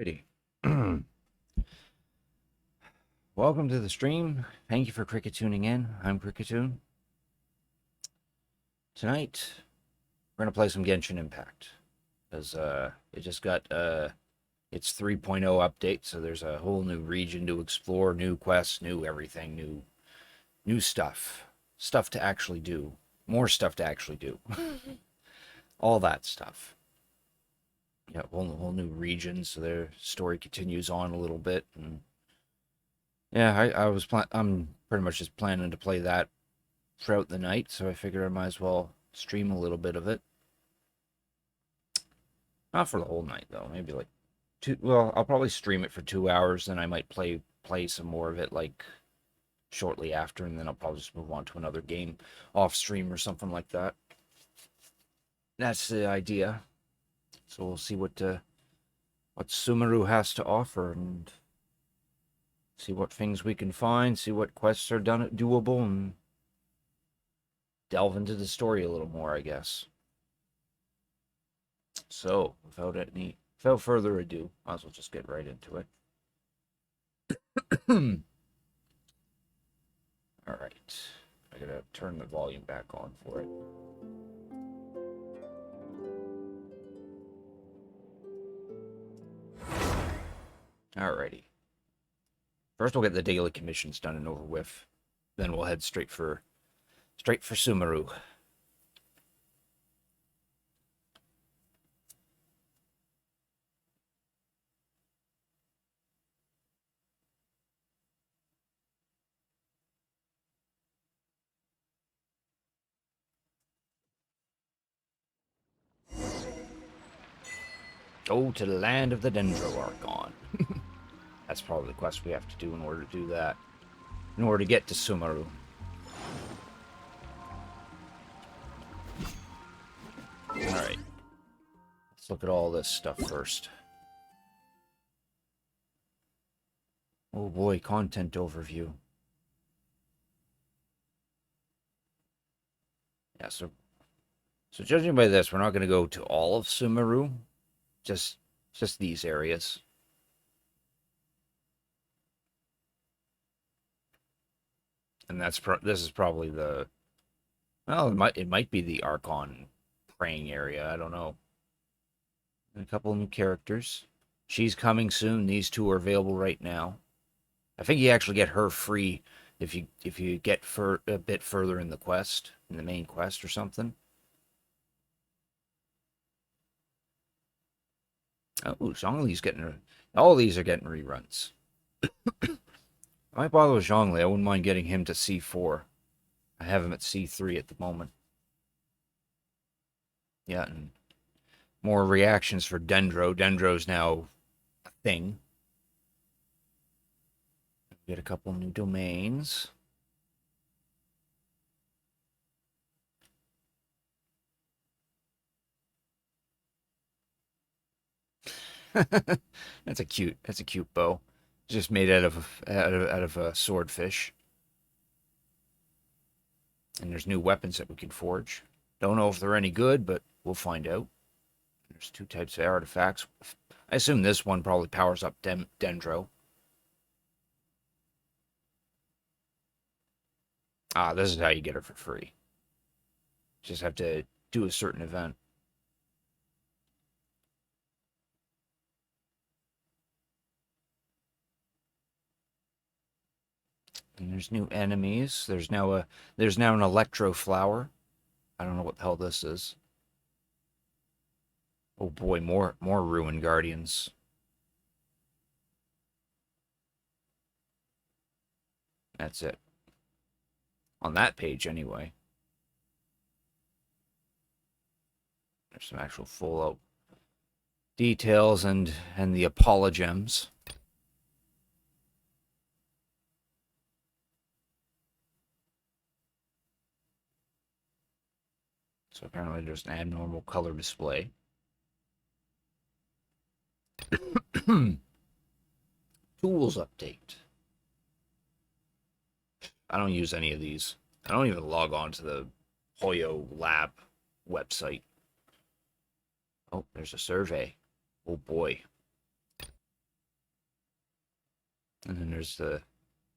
Alrighty. Welcome to the stream. Thank you for Cricket tuning in. I'm Cricketoon. Tonight, we're going to play some Genshin Impact. Because it just got its 3.0 update, so there's a whole new region to explore, new quests, new everything, new stuff. Stuff to actually do. More stuff to actually do. All that stuff. Yeah, whole new region, so their story continues on a little bit, and yeah, I'm pretty much just planning to play that throughout the night, so I figured I might as well stream a little bit of it. Not for the whole night though, maybe like two. Well, I'll probably stream it for 2 hours, then I might play some more of it like shortly after, and then I'll probably just move on to another game off stream or something like that. That's the idea. So we'll see what Sumeru has to offer and see what things we can find, see what quests are doable, and delve into the story a little more, I guess. So, without further ado, might as well just get right into it. All right, I gotta turn the volume back on for it. Alrighty. First, we'll get the daily commissions done and over with. Then we'll head straight for Sumeru. Go to the land of the Dendro Archon. That's probably the quest we have to do in order to do that. In order to get to Sumeru. Alright. Let's look at all this stuff first. Oh boy, content overview. Yeah, so judging by this, we're not going to go to all of Sumeru. Just these areas. And this is probably the... Well, it might be the Archon praying area. I don't know. And a couple new characters. She's coming soon. These two are available right now. I think you actually get her free if you get a bit further in the main quest or something. Oh, Zhongli's getting all these are getting reruns. I might bother with Zhongli. I wouldn't mind getting him to C4. I have him at C3 at the moment. Yeah, and more reactions for Dendro. Dendro's now a thing. Get a couple new domains. That's a cute bow. Just made out of a swordfish. And there's new weapons that we can forge. Don't know if they're any good, but we'll find out. There's two types of artifacts. I assume this one probably powers up Dendro. Ah, this is how you get her for free. Just have to do a certain event. And there's new enemies. There's now an electro flower. I don't know what the hell this is. Oh boy, more ruin guardians. That's it. On that page anyway. There's some actual full out details and the apologems. So apparently there's an abnormal color display. Tools update. I don't use any of these. I don't even log on to the Hoyo Lab website. Oh, there's a survey. Oh boy. And then there's the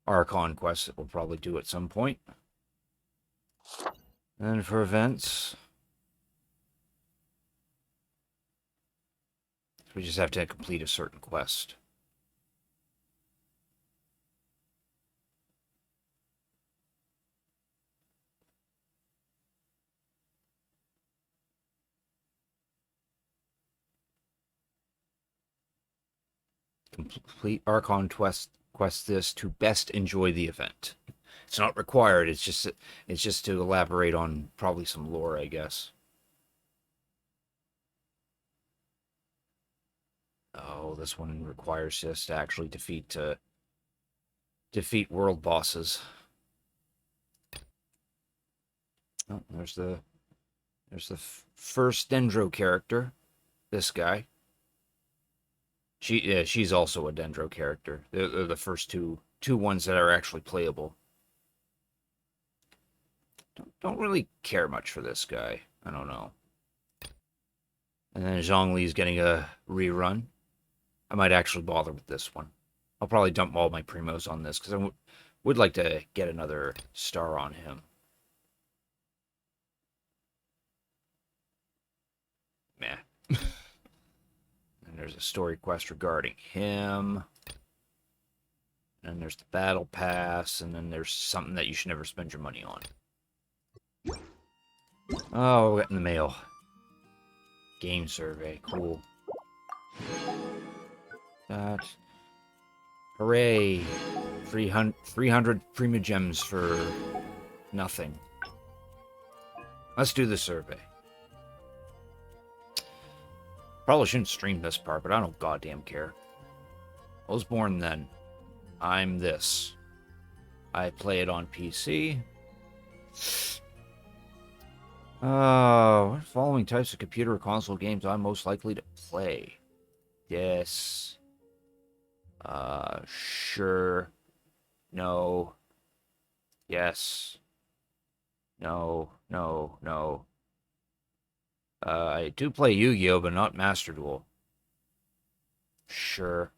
Archon quest that we'll probably do at some point. And then for events, we just have to complete a certain quest. Complete Archon quest this to best enjoy the event. It's not required. It's just to elaborate on probably some lore, I guess. Oh, this one requires us to actually defeat world bosses. Oh, there's the first Dendro character. This guy. She's also a Dendro character. They're the first two ones that are actually playable. Don't really care much for this guy. I don't know. And then Zhongli's getting a rerun. I might actually bother with this one. I'll probably dump all my primos on this because I would like to get another star on him. Meh. And there's a story quest regarding him. And then there's the battle pass. And then there's something that you should never spend your money on. Oh, we got in the mail. Game survey. Cool. That. Hooray. 300 Prima Gems for nothing. Let's do the survey. Probably shouldn't stream this part, but I don't goddamn care. I was born then. I'm this. I play it on PC. What following types of computer or console games I'm most likely to play? Yes. Sure. No. Yes. No. No. No. I do play Yu-Gi-Oh, but not Master Duel. Sure.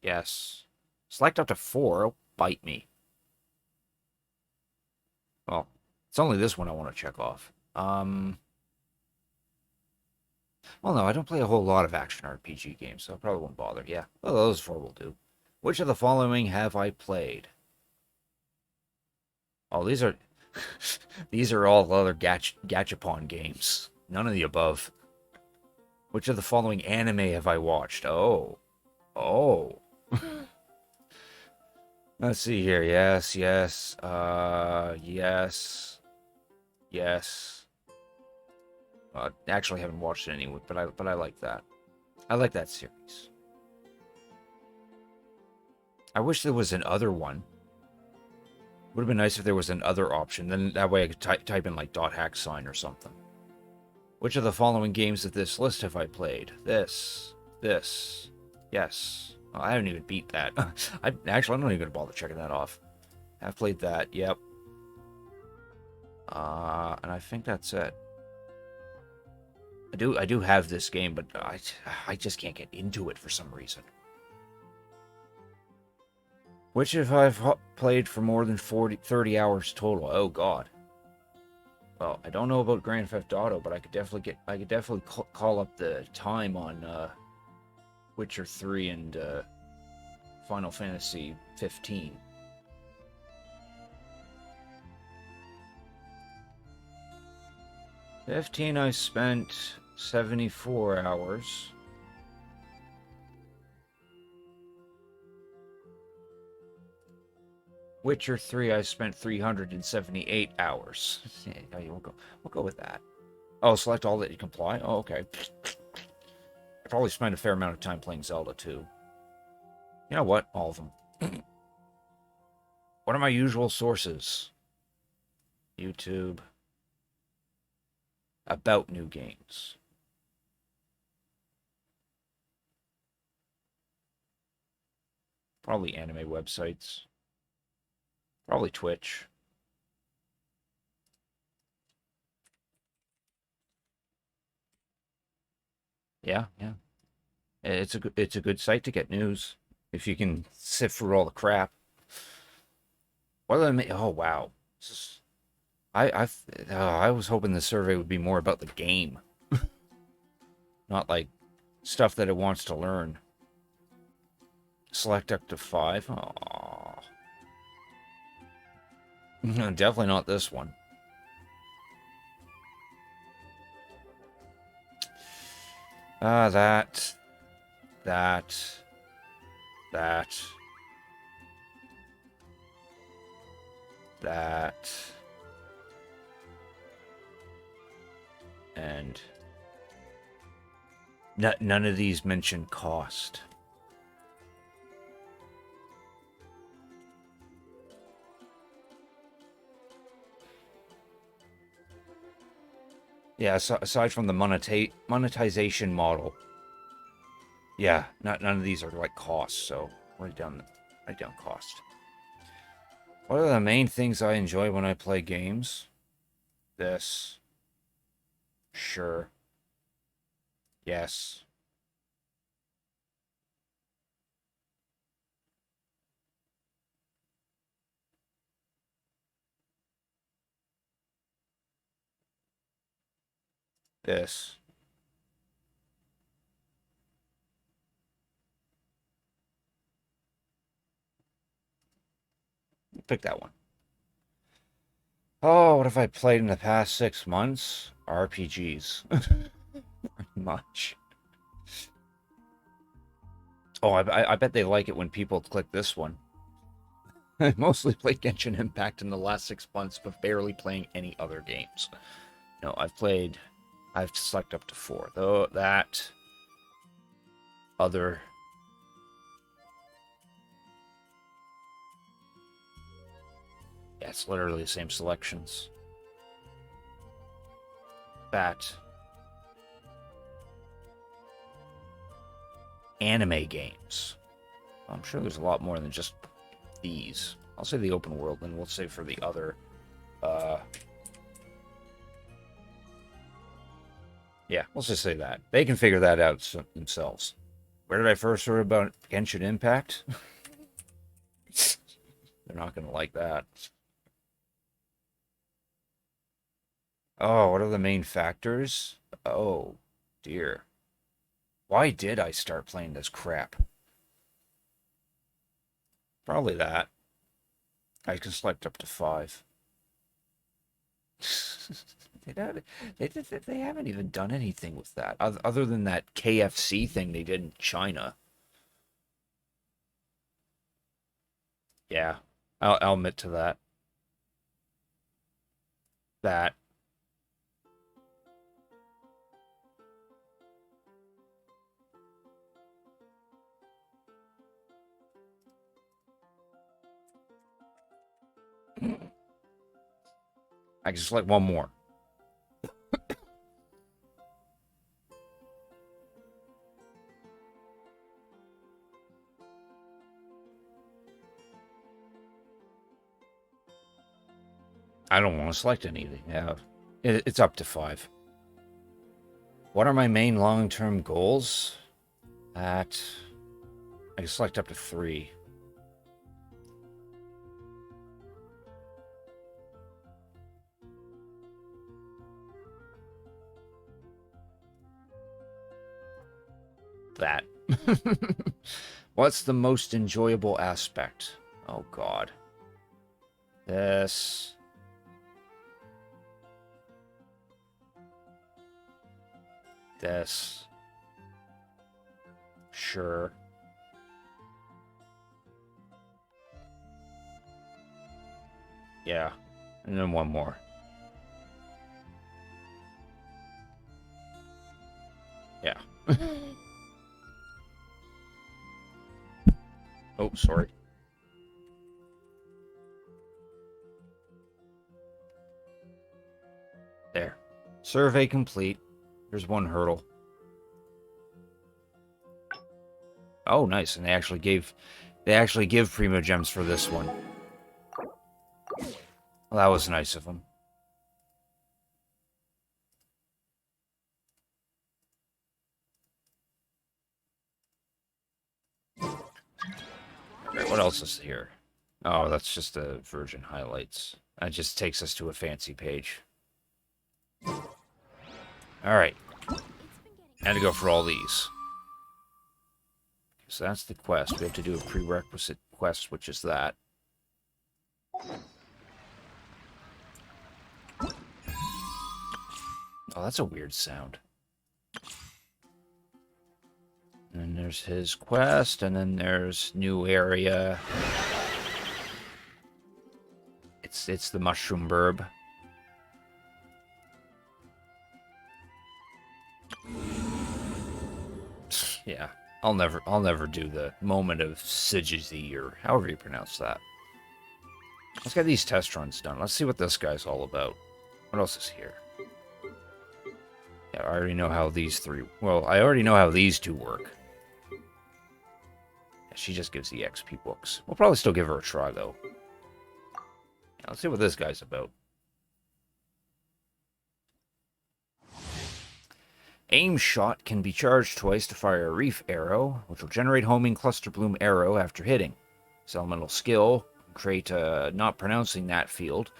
Yes. Select up to 4. Oh, bite me. Well, it's only this one I want to check off. Well, no, I don't play a whole lot of action RPG games, so I probably won't bother. Yeah, well, those 4 will do. Which of the following have I played? Oh, these are these are all other gachapon games. None of the above. Which of the following anime have I watched? Oh. Oh. Let's see here. Yes, yes. Yes. Yes. Actually, I haven't watched it anyway, but I like that. I like that series. I wish there was an other one. Would have been nice if there was an other option. Then that way I could type in like .hack sign or something. Which of the following games of this list have I played? This. Yes. Oh, I haven't even beat that. I'm not even gonna bother checking that off. I've played that. Yep. And I think that's it. I do have this game, but I just can't get into it for some reason. Which have I played for more than 30 hours total? Oh God. Well, I don't know about Grand Theft Auto, but I could definitely call up the time on Witcher 3 and Final Fantasy 15. I spent 74 hours. Witcher 3, I spent 378 hours. Yeah, we'll go with that. Oh, select all that you comply? Oh, okay. I probably spent a fair amount of time playing Zelda, too. You know what? All of them. What are my usual sources? YouTube. About new games. Probably anime websites. Probably Twitch. Yeah. It's a good site to get news if you can sift through all the crap. What do I make? Oh wow, I was hoping the survey would be more about the game, not like stuff that it wants to learn. Select up to 5. Aww. Definitely not this one. That. And none of these mention cost. Yeah, aside from the monetization model, yeah, none of these are like costs. So write down cost. What are the main things I enjoy when I play games? This, sure, yes. This, pick that one. Oh, what have I played in the past 6 months? RPGs. Much. Oh, I bet they like it when people click this one. I mostly played Genshin Impact in the last 6 months, but barely playing any other games. No, I've selected up to 4. Though that other, yeah, it's literally the same selections. That anime games. I'm sure there's a lot more than just these. I'll say the open world, and we'll say for the other. Yeah, let's just say that. They can figure that out themselves. Where did I first hear about Genshin Impact? They're not going to like that. Oh, what are the main factors? Oh, dear. Why did I start playing this crap? Probably that. I can select up to 5. They haven't even done anything with that other than that KFC thing they did in China. Yeah, I'll admit to that. That I can select one more. I don't want to select anything. Yeah, it's up to 5. What are my main long-term goals? That I can select up to 3. That. What's the most enjoyable aspect? Oh, God. This. This. Sure. Yeah. And then one more. Yeah. Oh, sorry. There. Survey complete. There's one hurdle. Oh, nice. And they actually give Primo Gems for this one. Well, that was nice of them. Right, what else is here? Oh, that's just the version highlights. That just takes us to a fancy page. Alright. Had to go for all these. So that's the quest. We have to do a prerequisite quest, which is that. Oh, that's a weird sound. And then there's his quest, and then there's new area. It's the Mushroom Burb. Yeah, I'll never do the moment of Sigity, or however you pronounce that. Let's get these test runs done. Let's see what this guy's all about. What else is here? Yeah, I already know how these three... Well, I already know how these two work. Yeah, she just gives the XP books. We'll probably still give her a try, though. Yeah, let's see what this guy's about. Aim shot can be charged twice to fire a reef arrow, which will generate homing cluster bloom arrow after hitting. This elemental skill can create a not pronouncing that field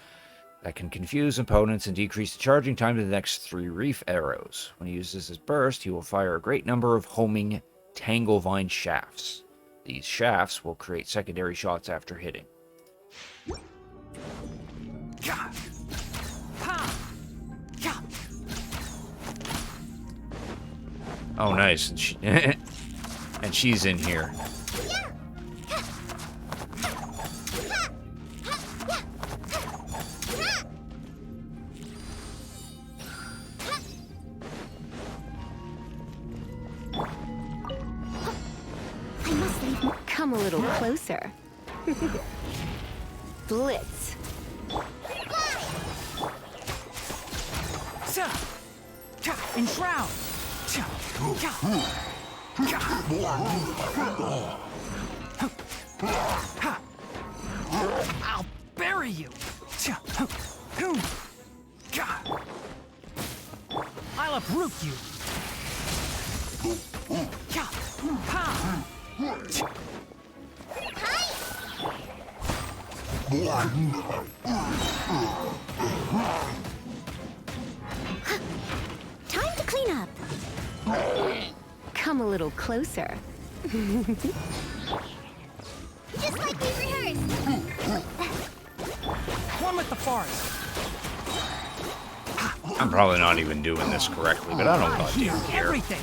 that can confuse opponents and decrease the charging time to the next 3 reef arrows. When he uses his burst, he will fire a great number of homing tanglevine shafts. These shafts will create secondary shots after hitting. Oh, nice. And, and she's in here. I must leave. Come a little closer. Blitz. Enshroud. I'll bury you. I'll uproot you. Time to clean up. Come a little closer. Just like we rehearsed. One with the forest. I'm probably not even doing this correctly, but I don't goddamn care. Everything.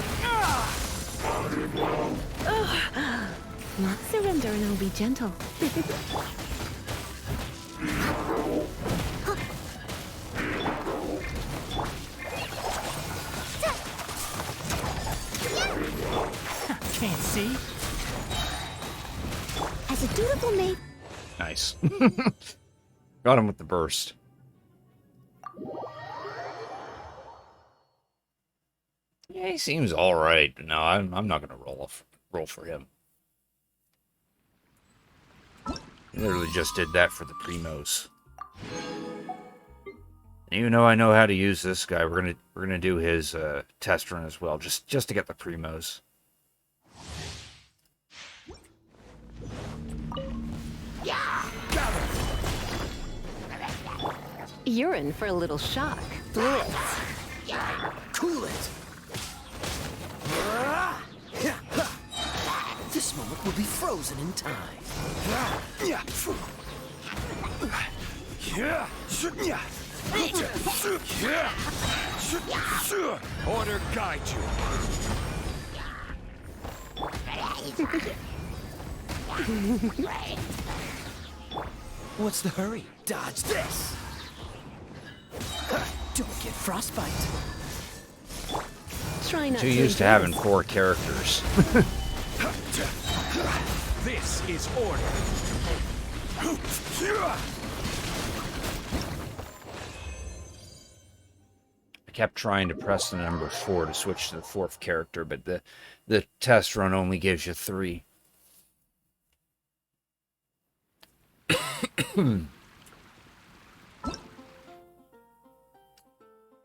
Not surrender and I'll be gentle. Can't see. As a dutiful maid. Nice. Got him with the burst. Yeah, he seems all right. No, I'm not gonna roll for him. Literally just did that for the primos. And even though I know how to use this guy, we're gonna do his test run as well, just to get the primos. You're in for a little shock. Blitz. Cool it. This moment will be frozen in time. Order guide you. What's the hurry? Dodge this. Don't get frostbite. Try not Too to used to embarrass. having 4 characters. This is order. I kept trying to press the number 4 to switch to the 4th character, but the test run only gives you 3. When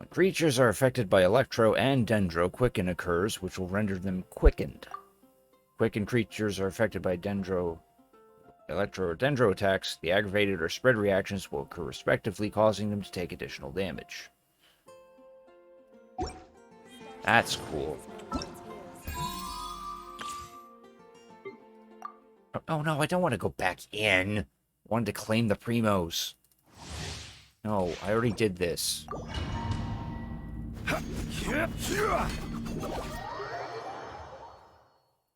creatures are affected by Electro and Dendro, Quicken occurs, which will render them quickened. Quickened creatures are affected by Dendro, Electro, or Dendro attacks. The aggravated or spread reactions will occur respectively, causing them to take additional damage. That's cool. Oh no, I don't want to go back in. I wanted to claim the primos. No, I already did this.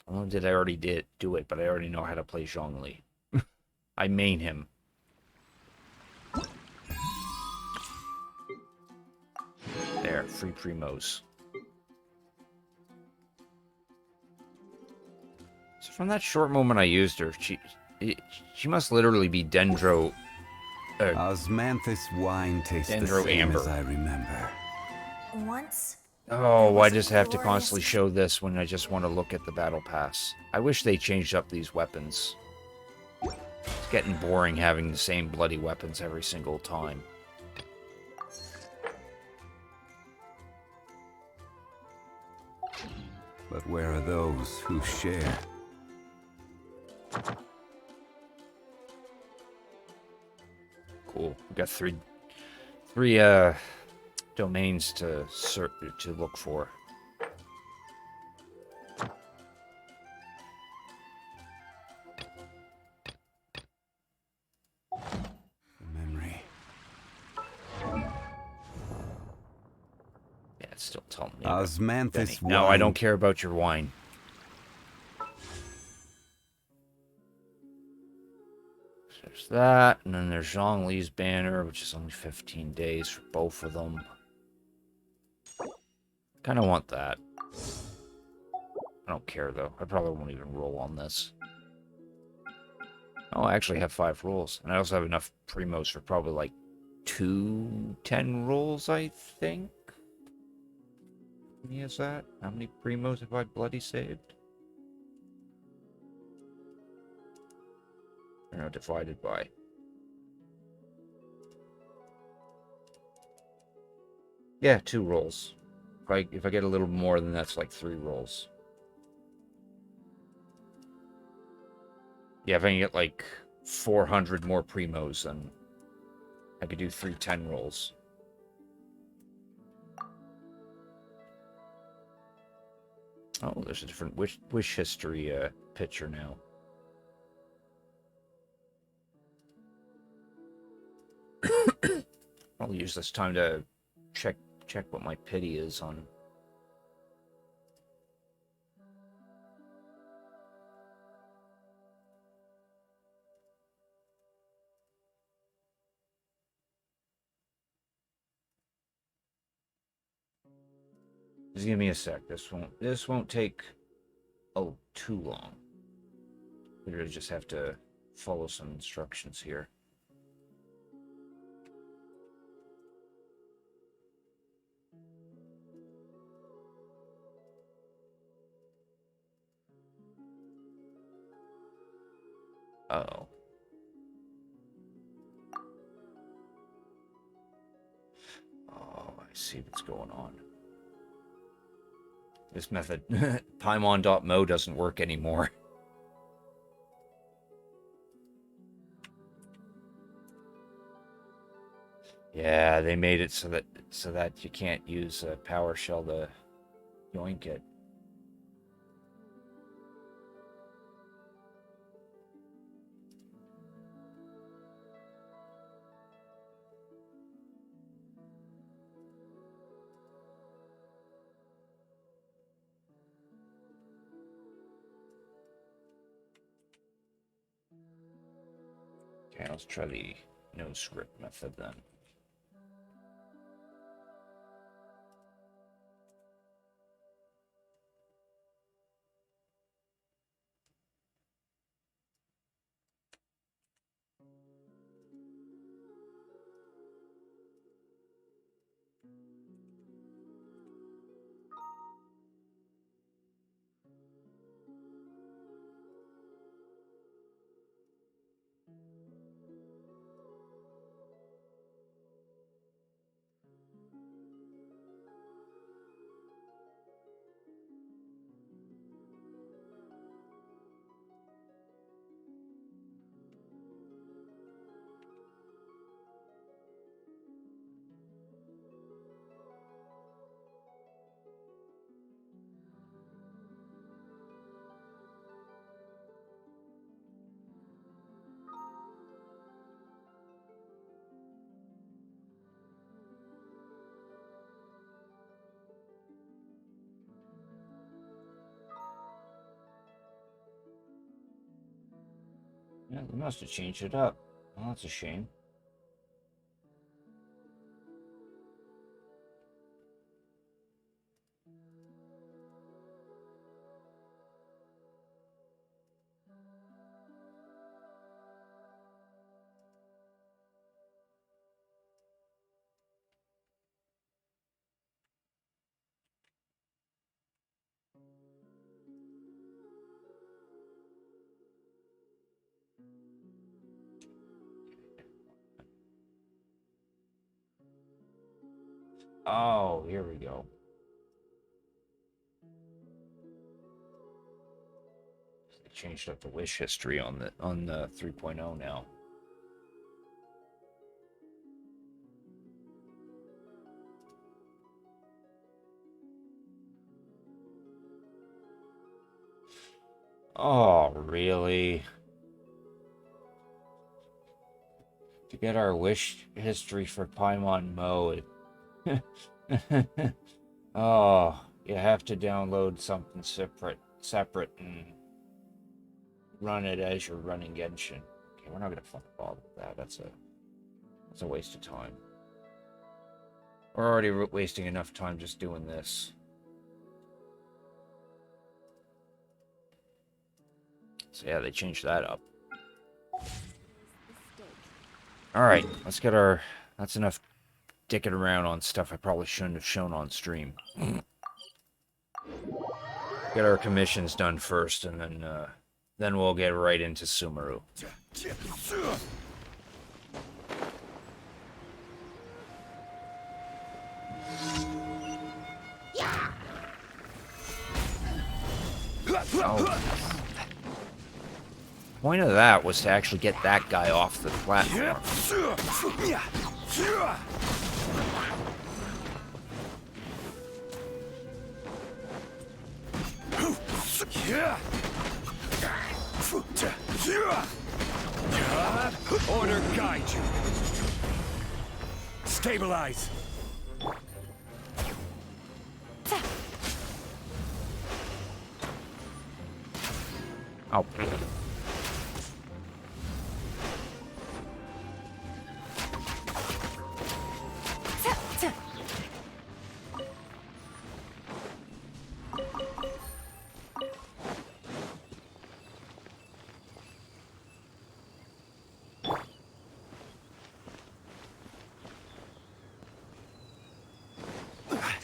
Well, did I already do it, but I already know how to play Zhongli. I main him. There, free primos. So from that short moment I used her, she must literally be Dendro. Osmanthus wine tastes Dendro the same Amber. as I remember. Once, Oh, I was a just have to glorious constantly show this when I just want to look at the battle pass. I wish they changed up these weapons. It's getting boring having the same bloody weapons every single time. But where are those who share? Cool. We got three domains to look for. The memory. Yeah, it's still telling me. Benny. Osmanthus No, I wine. don't care about your wine. There's that, and then there's Zhongli's banner, which is only 15 days for both of them. Kind of want that. I don't care, though. I probably won't even roll on this. Oh, I actually have 5 rolls. And I also have enough primos for probably, like, 2 10 rolls, I think. How many is that? How many primos have I bloody saved? I don't know, divided by. Yeah, 2 rolls. If I get a little more, then that's like 3 rolls. Yeah, if I can get like 400 more primos, then I could do 3 10 rolls. Oh, there's a different wish history picture now. I'll use this time to check what my pity is on. Just give me a sec. This won't take too long. We just have to follow some instructions here. Uh-oh. Oh, I see what's going on. This method, Paimon.mo, doesn't work anymore. Yeah, they made it so that you can't use a PowerShell to yoink it. Okay, let's try the no script method then. Yeah, they must have changed it up. Well, that's a shame. Oh, here we go. They changed up the wish history on the 3.0 now. Oh, really? To get our wish history for Paimon mode. Oh, you have to download something separate and run it as you're running Genshin. Okay, we're not gonna fuck bother with that. That's a waste of time. We're already wasting enough time just doing this. So yeah, they changed that up. Alright, let's get our... That's enough dicking around on stuff I probably shouldn't have shown on stream. Get our commissions done first, and then we'll get right into Sumeru. Oh. Point of that was to actually get that guy off the platform. Order guide you. Stabilize. Oh.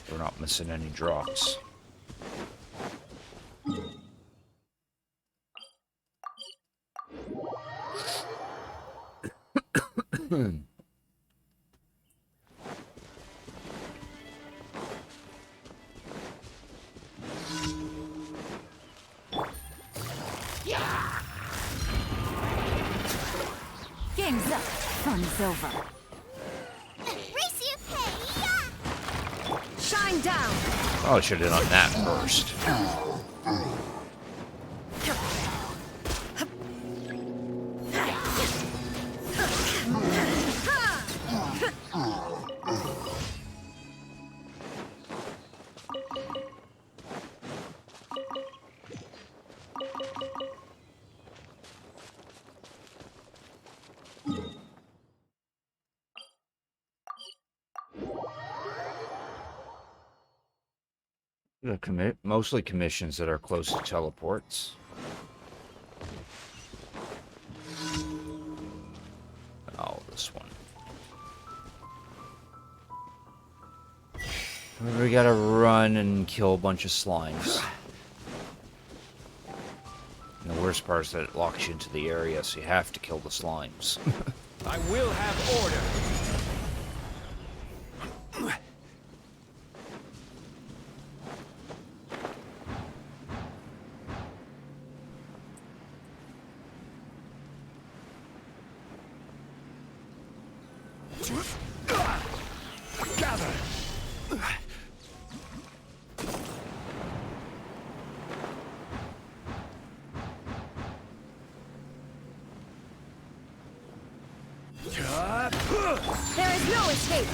We're not missing any drops. Game's up. Fun's over. Shine down. Oh, I should have done that first. Mostly commissions that are close to teleports. Oh, this one. We gotta run and kill a bunch of slimes. And the worst part is that it locks you into the area, so you have to kill the slimes. I will have order. Gather. There is no escape.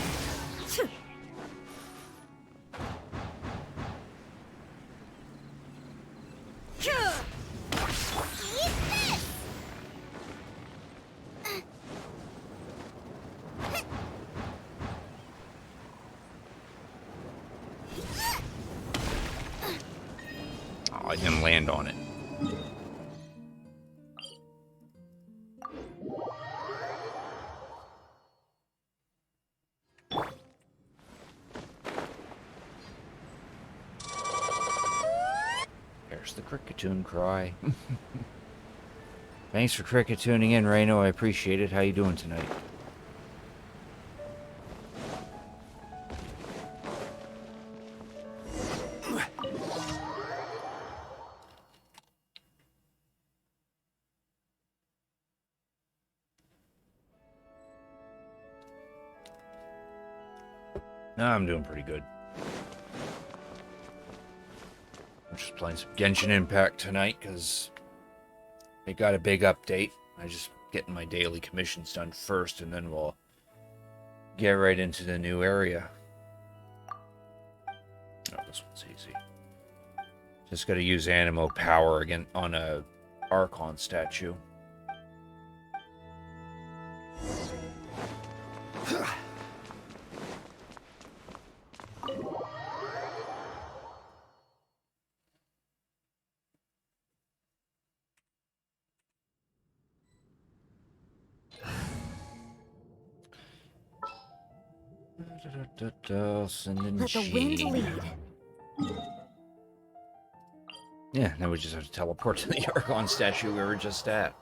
Oh, I didn't land on it. There's the cricketune cry. Thanks for cricketooning in, Reno. I appreciate it. How you doing tonight? No, I'm doing pretty good. I'm just playing some Genshin Impact tonight because they got a big update. I just getting my daily commissions done first, and then we'll get right into the new area. Oh, this one's easy. Just got to use Animo power again on a Archon statue. Let the wind lead. Yeah, now we just have to teleport to the Archon statue we were just at.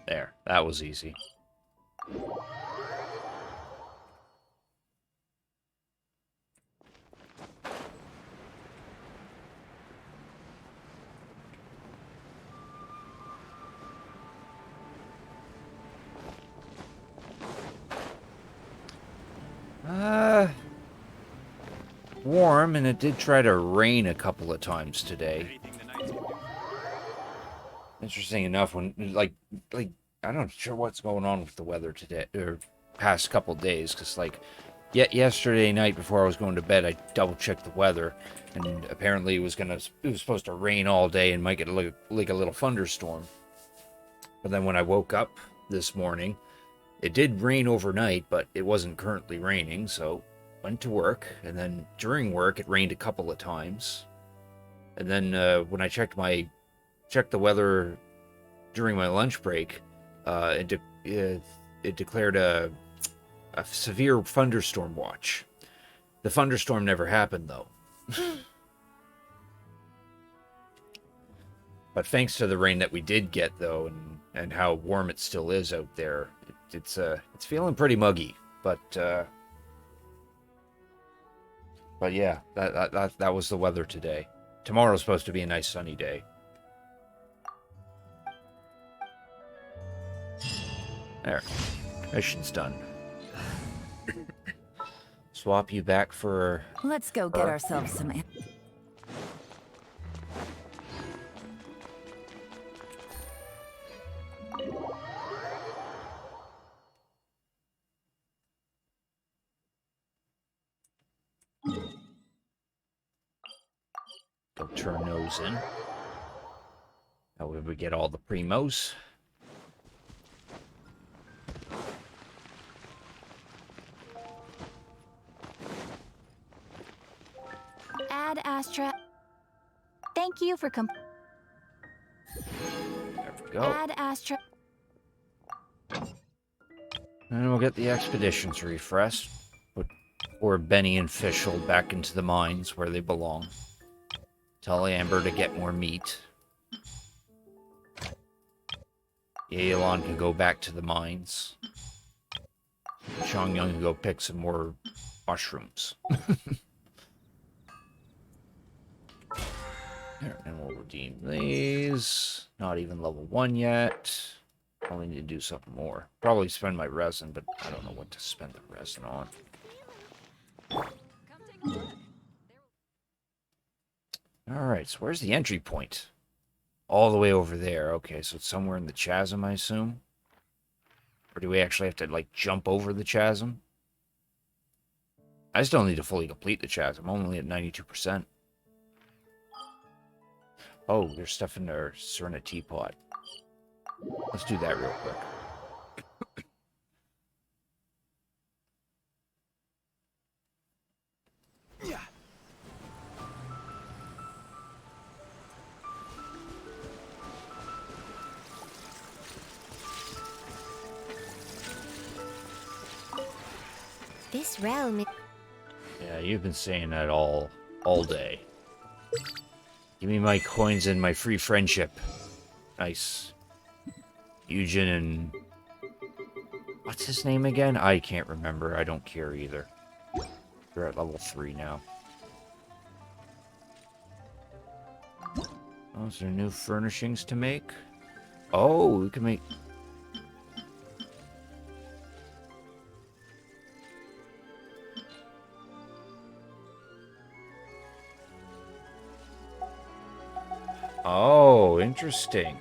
There, that was easy. Warm, and it did try to rain a couple of times today. Interesting enough, when like I'm not sure what's going on with the weather today or past couple of days, because yesterday night before I was going to bed, I double checked the weather, and apparently it was supposed to rain all day and might get like a little thunderstorm. But then when I woke up this morning, it did rain overnight, but it wasn't currently raining, so went to work, and then during work it rained a couple of times. And then when I checked the weather during my lunch break, it declared a severe thunderstorm watch. The thunderstorm never happened, though. But thanks to the rain that we did get, though, and how warm it still is out there, it's feeling pretty muggy. But yeah, that was the weather today. Tomorrow's supposed to be a nice sunny day. There. Mission's done. Swap you back for... Let's go get ourselves some... Go turn those in. That way we get all the primos. Add Astra. Thank you for There we go. Add Astra. And we'll get the expeditions refreshed. Put poor Benny and Fischl back into the mines where they belong. Tell Amber to get more meat. Yelan can go back to the mines. Xiangyang can go pick some more mushrooms. There, and we'll redeem these. Not even level 1 yet. Probably need to do something more. Probably spend my resin, but I don't know what to spend the resin on. Alright, so where's the entry point? All the way over there. Okay, so it's somewhere in the chasm, I assume? Or do we actually have to, like, jump over the chasm? I still need to fully complete the chasm. I'm only at 92%. Oh, there's stuff in their Serena teapot. Let's do that real quick. Yeah. This realm. Yeah, you've been saying that all day. Give me my coins and my free friendship. Nice. Eugen and... What's his name again? I can't remember. I don't care either. We're at level 3 now. Oh, is there new furnishings to make? Oh, we can make... Oh, interesting.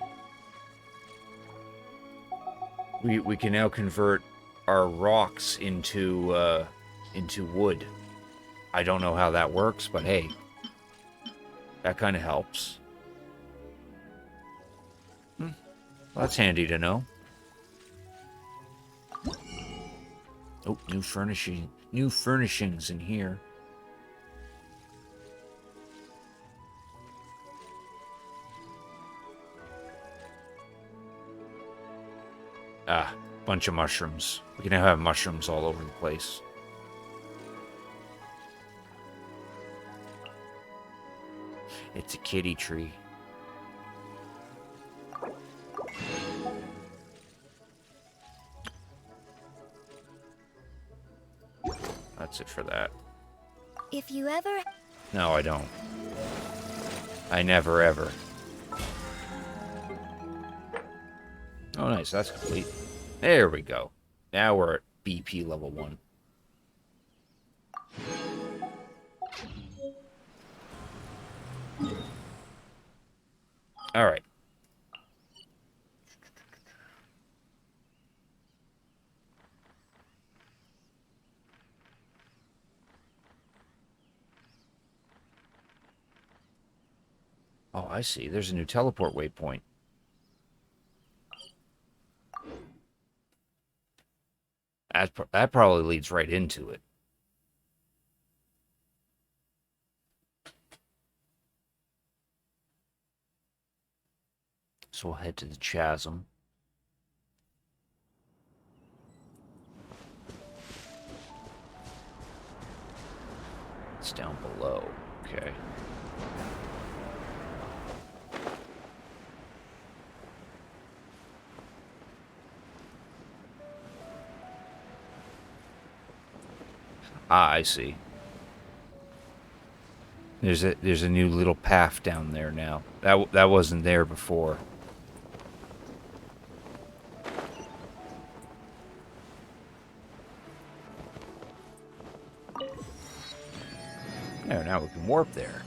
We can now convert our rocks into wood. I don't know how that works, but hey, that kind of helps. Well, that's handy to know. Oh, new furnishings in here. Ah, bunch of mushrooms. We can now have mushrooms all over the place. It's a kitty tree. That's it for that. If you ever... No, I don't. I never, ever. Oh, nice. That's complete. There we go. Now we're at BP level 1. All right. Oh, I see. There's a new teleport waypoint. That probably leads right into it. So we'll head to the chasm. It's down below. Okay. Ah, I see. There's a new little path down there now. That wasn't there before. There, now we can warp there.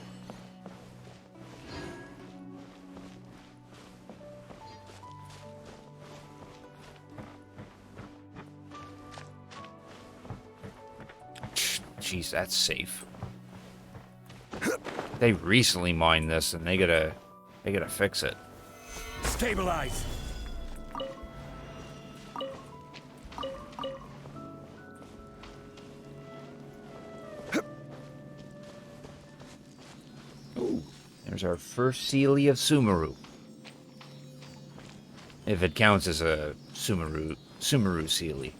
Jeez, that's safe. They recently mined this, and they gotta fix it. Stabilize. Ooh, there's our first Sealy of Sumeru. If it counts as a Sumeru Sealy.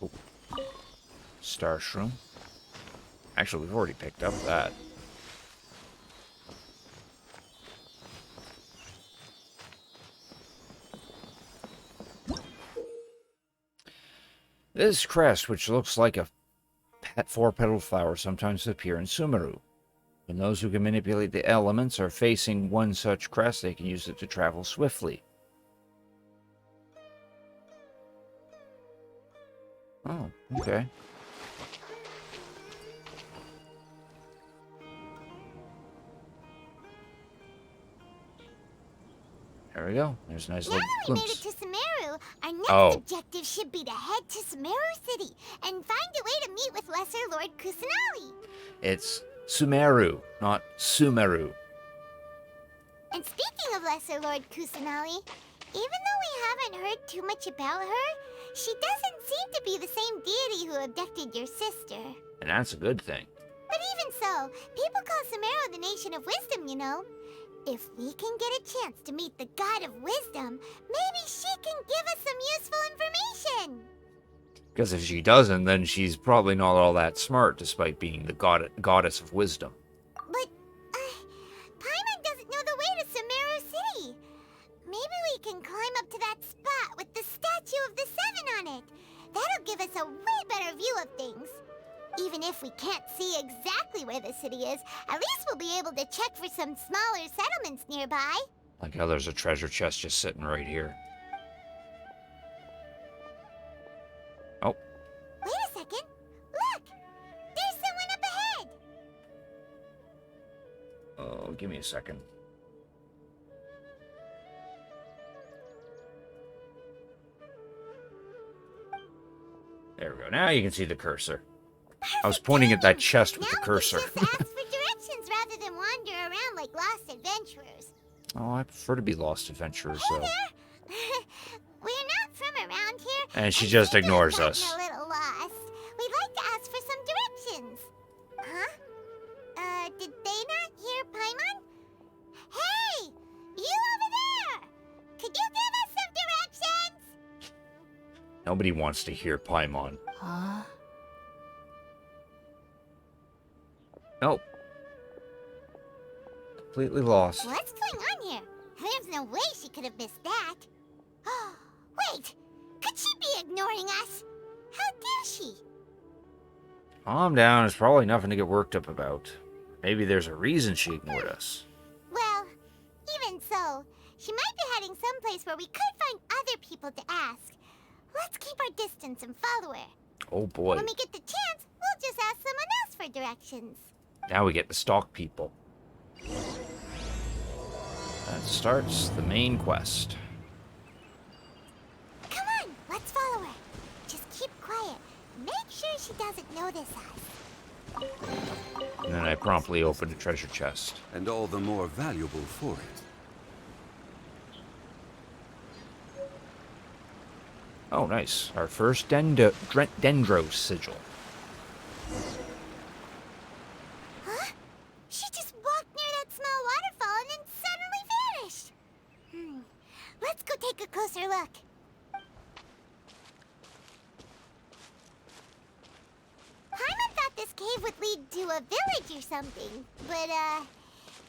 Oh. Star Shroom. Actually, we've already picked up that. This crest, which looks like a four-petaled flower, sometimes appear in Sumeru. When those who can manipulate the elements are facing one such crest, they can use it to travel swiftly. Oh, okay. There we go. There's a nice Now little that we made it glimpse. to Sumeru, our next Oh. objective should be to head to Sumeru City and find a way to meet with Lesser Lord Kusanali. It's Sumeru, not Sumeru. And speaking of Lesser Lord Kusanali, even though we haven't heard too much about her, she doesn't seem to be the same deity who abducted your sister. And that's a good thing. But even so, people call Sumeru the Nation of Wisdom, you know. If we can get a chance to meet the God of Wisdom, maybe she can give us some useful information. Because if she doesn't, then she's probably not all that smart, despite being the goddess of wisdom. But, Paimon doesn't know the way to Sumeru City. Maybe we can climb up to that spot with the statue of the Seven on it. That'll give us a way better view of things. Even if we can't see exactly where the city is, at least we'll be able to check for some smaller settlements nearby. Like how there's a treasure chest just sitting right here. Oh. Wait a second. Look! There's someone up ahead! Oh, give me a second. There we go. Now you can see the cursor. I was pointing at that chest with the cursor. Now we can just ask for directions rather than wander around like lost adventurers. Oh, I prefer to be lost adventurers, Hey though. there! We're not from around here. And she just we've ignores gotten us. A little lost. We'd like to ask for some directions. Huh? Did they not hear Paimon? Hey! You over there! Could you give us some directions? Nobody wants to hear Paimon. Huh? Nope. Completely lost. What's going on here? There's no way she could have missed that. Wait! Could she be ignoring us? How dare she? Calm down. It's probably nothing to get worked up about. Maybe there's a reason she ignored us. Well, even so, she might be heading someplace where we could find other people to ask. Let's keep our distance and follow her. Oh boy. When we get the chance, we'll just ask someone else for directions. Now we get to stalk people. That starts the main quest. Come on, let's follow her. Just keep quiet. Make sure she doesn't notice us. And then I promptly opened a treasure chest. And all the more valuable for it. Oh, nice. Our first Dendro sigil. Huh? She just walked near that small waterfall and then suddenly vanished. Let's go take a closer look. Paimon thought this cave would lead to a village or something, but,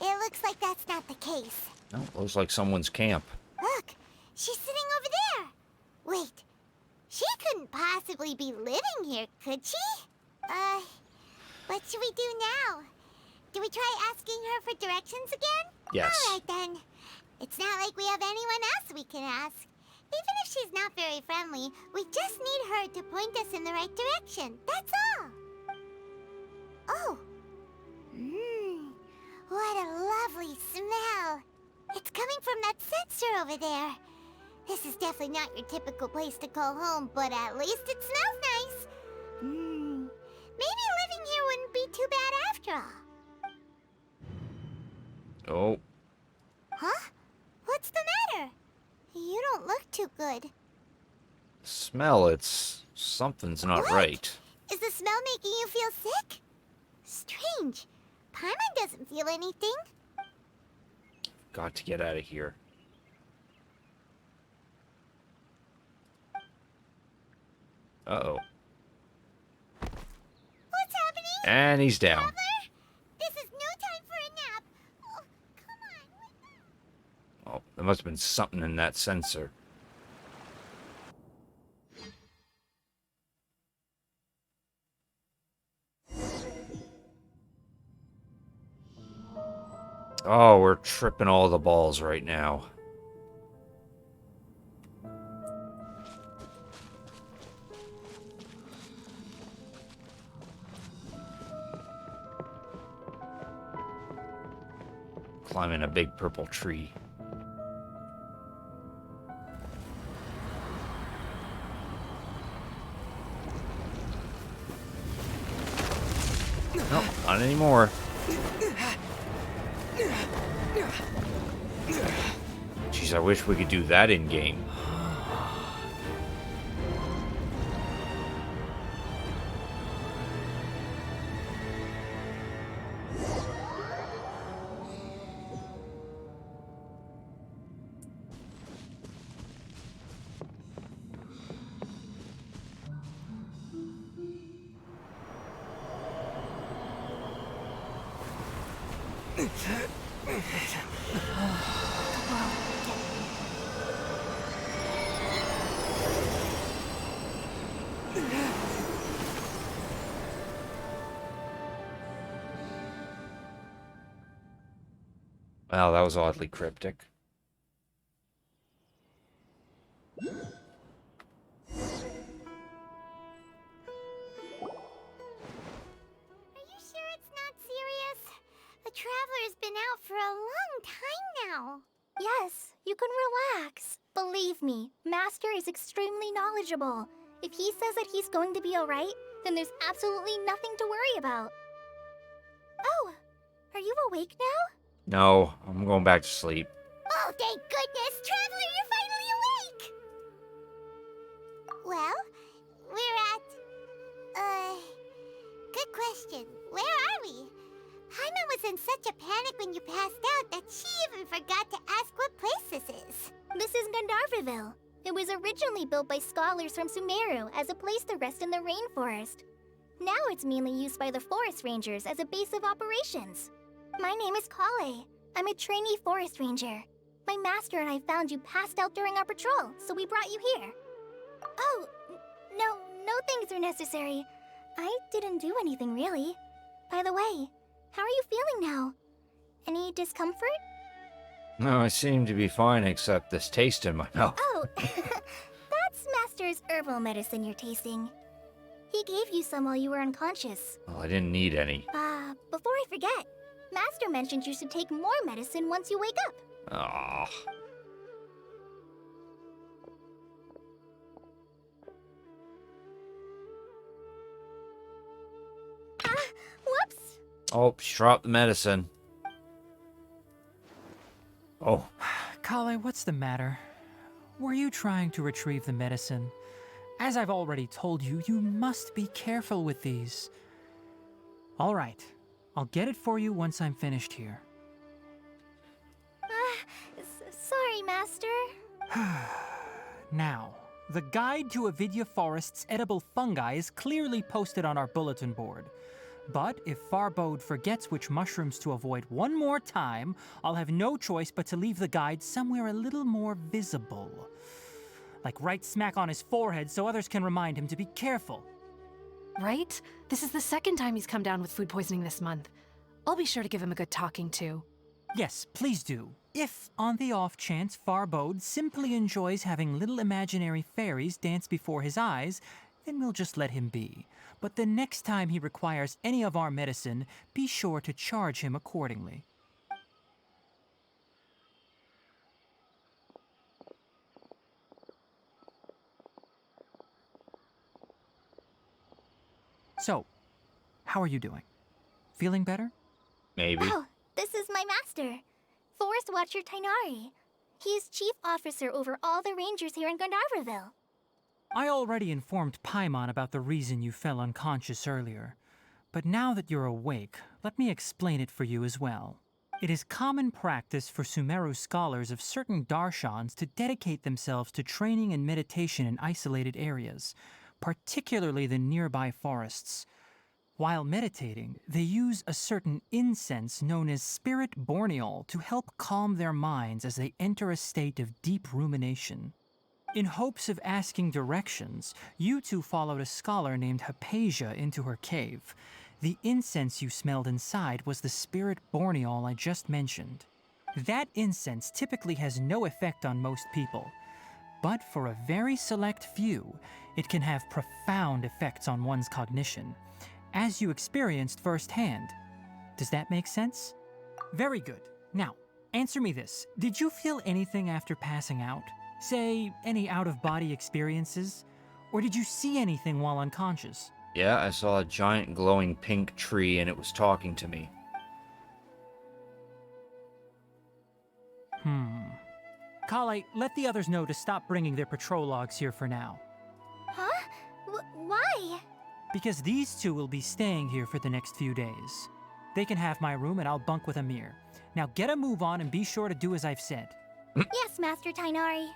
it looks like that's not the case. Oh, looks like someone's camp. Look, she's sitting over there. Wait, she couldn't possibly be living here, could she? What should we do now? Do we try asking her for directions again? Yes. All right, then. It's not like we have anyone else we can ask. Even if she's not very friendly, we just need her to point us in the right direction. That's all. Oh. What a lovely smell. It's coming from that sensor over there. This is definitely not your typical place to call home, but at least it smells nice. Maybe living here wouldn't be too bad after all. Oh, Huh? What's the matter? You don't look too good. smell. It's... something's not What? right. Is the smell making you feel sick? Strange. Paimon doesn't feel anything. Got to get out of here. Uh-oh. What's happening? And he's down. Traveler? This is no time for a nap. Oh, come on. Oh, there must have been something in that sensor. Oh, we're tripping all the balls right now. Climbing a big purple tree. Nope, not anymore. Jeez, I wish we could do that in game. Well, that was oddly cryptic. Are you sure it's not serious? The Traveler's been out for a long time now. Yes, you can relax. Believe me, Master is extremely knowledgeable. If he says that he's going to be alright, then there's absolutely nothing to worry about. Oh, are you awake now? No, I'm going back to sleep. Oh, thank goodness! Traveler, you're finally awake! Well, we're at... Good question. Where are we? Paimon was in such a panic when you passed out that she even forgot to ask what place this is. This is Gandharvaville. It was originally built by scholars from Sumeru as a place to rest in the rainforest. Now it's mainly used by the forest rangers as a base of operations. My name is Kale. I'm a trainee forest ranger. My master and I found you passed out during our patrol, so we brought you here. Oh, no things are necessary. I didn't do anything really. By the way, how are you feeling now? Any discomfort? No, I seem to be fine except this taste in my mouth. Oh, that's Master's herbal medicine you're tasting. He gave you some while you were unconscious. Well, I didn't need any. Before I forget, Master mentioned you should take more medicine once you wake up. Ah. Whoops! Oh, she dropped the medicine. Oh, Kale, what's the matter? Were you trying to retrieve the medicine? As I've already told you, you must be careful with these. All right, I'll get it for you once I'm finished here. Sorry, Master. Now, the guide to Avidya Forest's edible fungi is clearly posted on our bulletin board. But if Farbode forgets which mushrooms to avoid one more time, I'll have no choice but to leave the guide somewhere a little more visible. Like right smack on his forehead so others can remind him to be careful. Right? This is the second time he's come down with food poisoning this month. I'll be sure to give him a good talking to. Yes, please do. If, on the off chance, Farbode simply enjoys having little imaginary fairies dance before his eyes, then we'll just let him be. But the next time he requires any of our medicine, be sure to charge him accordingly. So, how are you doing? Feeling better? maybe. Oh, this is my master, Forest Watcher Tainari. He is chief officer over all the rangers here in Gandharvaville. I already informed Paimon about the reason you fell unconscious earlier. But now that you're awake, let me explain it for you as well. It is common practice for Sumeru scholars of certain darshans to dedicate themselves to training and meditation in isolated areas, particularly the nearby forests. While meditating, they use a certain incense known as spirit borneol to help calm their minds as they enter a state of deep rumination. In hopes of asking directions, you two followed a scholar named Hypatia into her cave. The incense you smelled inside was the spirit borneol I just mentioned. That incense typically has no effect on most people, but for a very select few, it can have profound effects on one's cognition, as you experienced firsthand. Does that make sense? Very good. Now, answer me this. Did you feel anything after passing out? Say, any out-of-body experiences? Or did you see anything while unconscious? Yeah, I saw a giant glowing pink tree and it was talking to me. Kale, let the others know to stop bringing their patrol logs here for now. Huh? Why? Because these two will be staying here for the next few days. They can have my room and I'll bunk with Amir. Now get a move on and be sure to do as I've said. Yes, Master Tainari.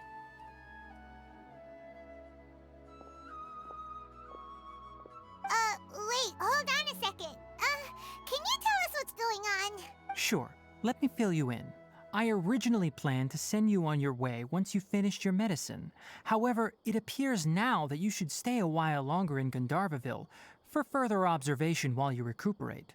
Wait, hold on a second. Can you tell us what's going on? Sure, let me fill you in. I originally planned to send you on your way once you finished your medicine. However, it appears now that you should stay a while longer in Gandharvaville for further observation while you recuperate.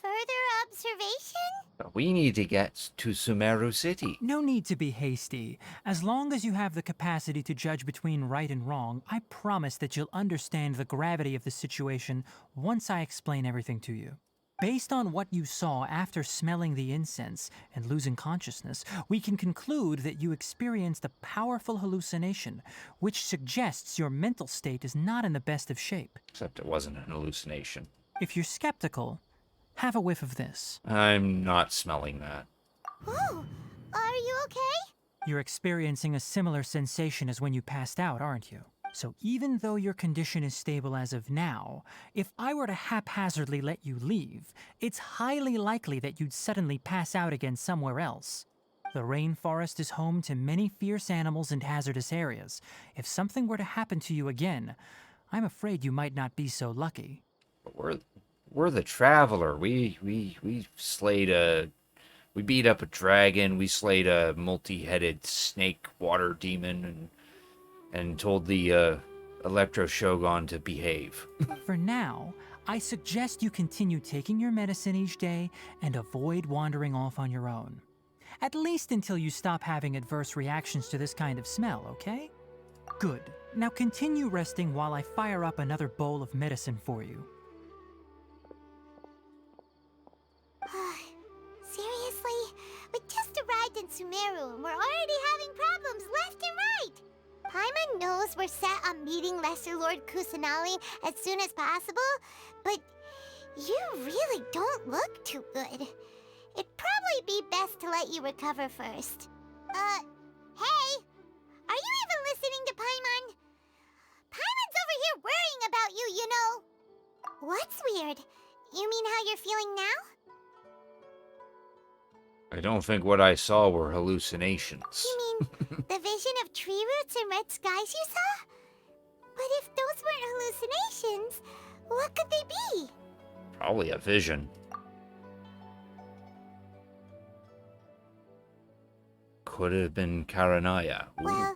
Further observation? We need to get to Sumeru City. No need to be hasty. As long as you have the capacity to judge between right and wrong, I promise that you'll understand the gravity of the situation once I explain everything to you. Based on what you saw after smelling the incense and losing consciousness, we can conclude that you experienced a powerful hallucination, which suggests your mental state is not in the best of shape. Except it wasn't an hallucination. If you're skeptical, have a whiff of this. I'm not smelling that. Oh, are you okay? You're experiencing a similar sensation as when you passed out, aren't you? So even though your condition is stable as of now, if I were to haphazardly let you leave, it's highly likely that you'd suddenly pass out again somewhere else. The rainforest is home to many fierce animals and hazardous areas. If something were to happen to you again, I'm afraid you might not be so lucky. But we're the traveler. We slayed a... We beat up a dragon. We slayed a multi-headed snake water demon and told the Electro Shogun to behave. For now, I suggest you continue taking your medicine each day and avoid wandering off on your own. At least until you stop having adverse reactions to this kind of smell, okay? Good. Now continue resting while I fire up another bowl of medicine for you. Seriously? We just arrived in Sumeru and we're already having problems left and right! Paimon knows we're set on meeting Lesser Lord Kusanali as soon as possible, but you really don't look too good. It'd probably be best to let you recover first. Hey! Are you even listening to Paimon? Paimon's over here worrying about you, you know! What's weird? You mean how you're feeling now? I don't think what I saw were hallucinations. You mean the vision of tree roots and red skies you saw? But if those weren't hallucinations, what could they be? Probably a vision. Could have been Karanaya. Ooh. Well,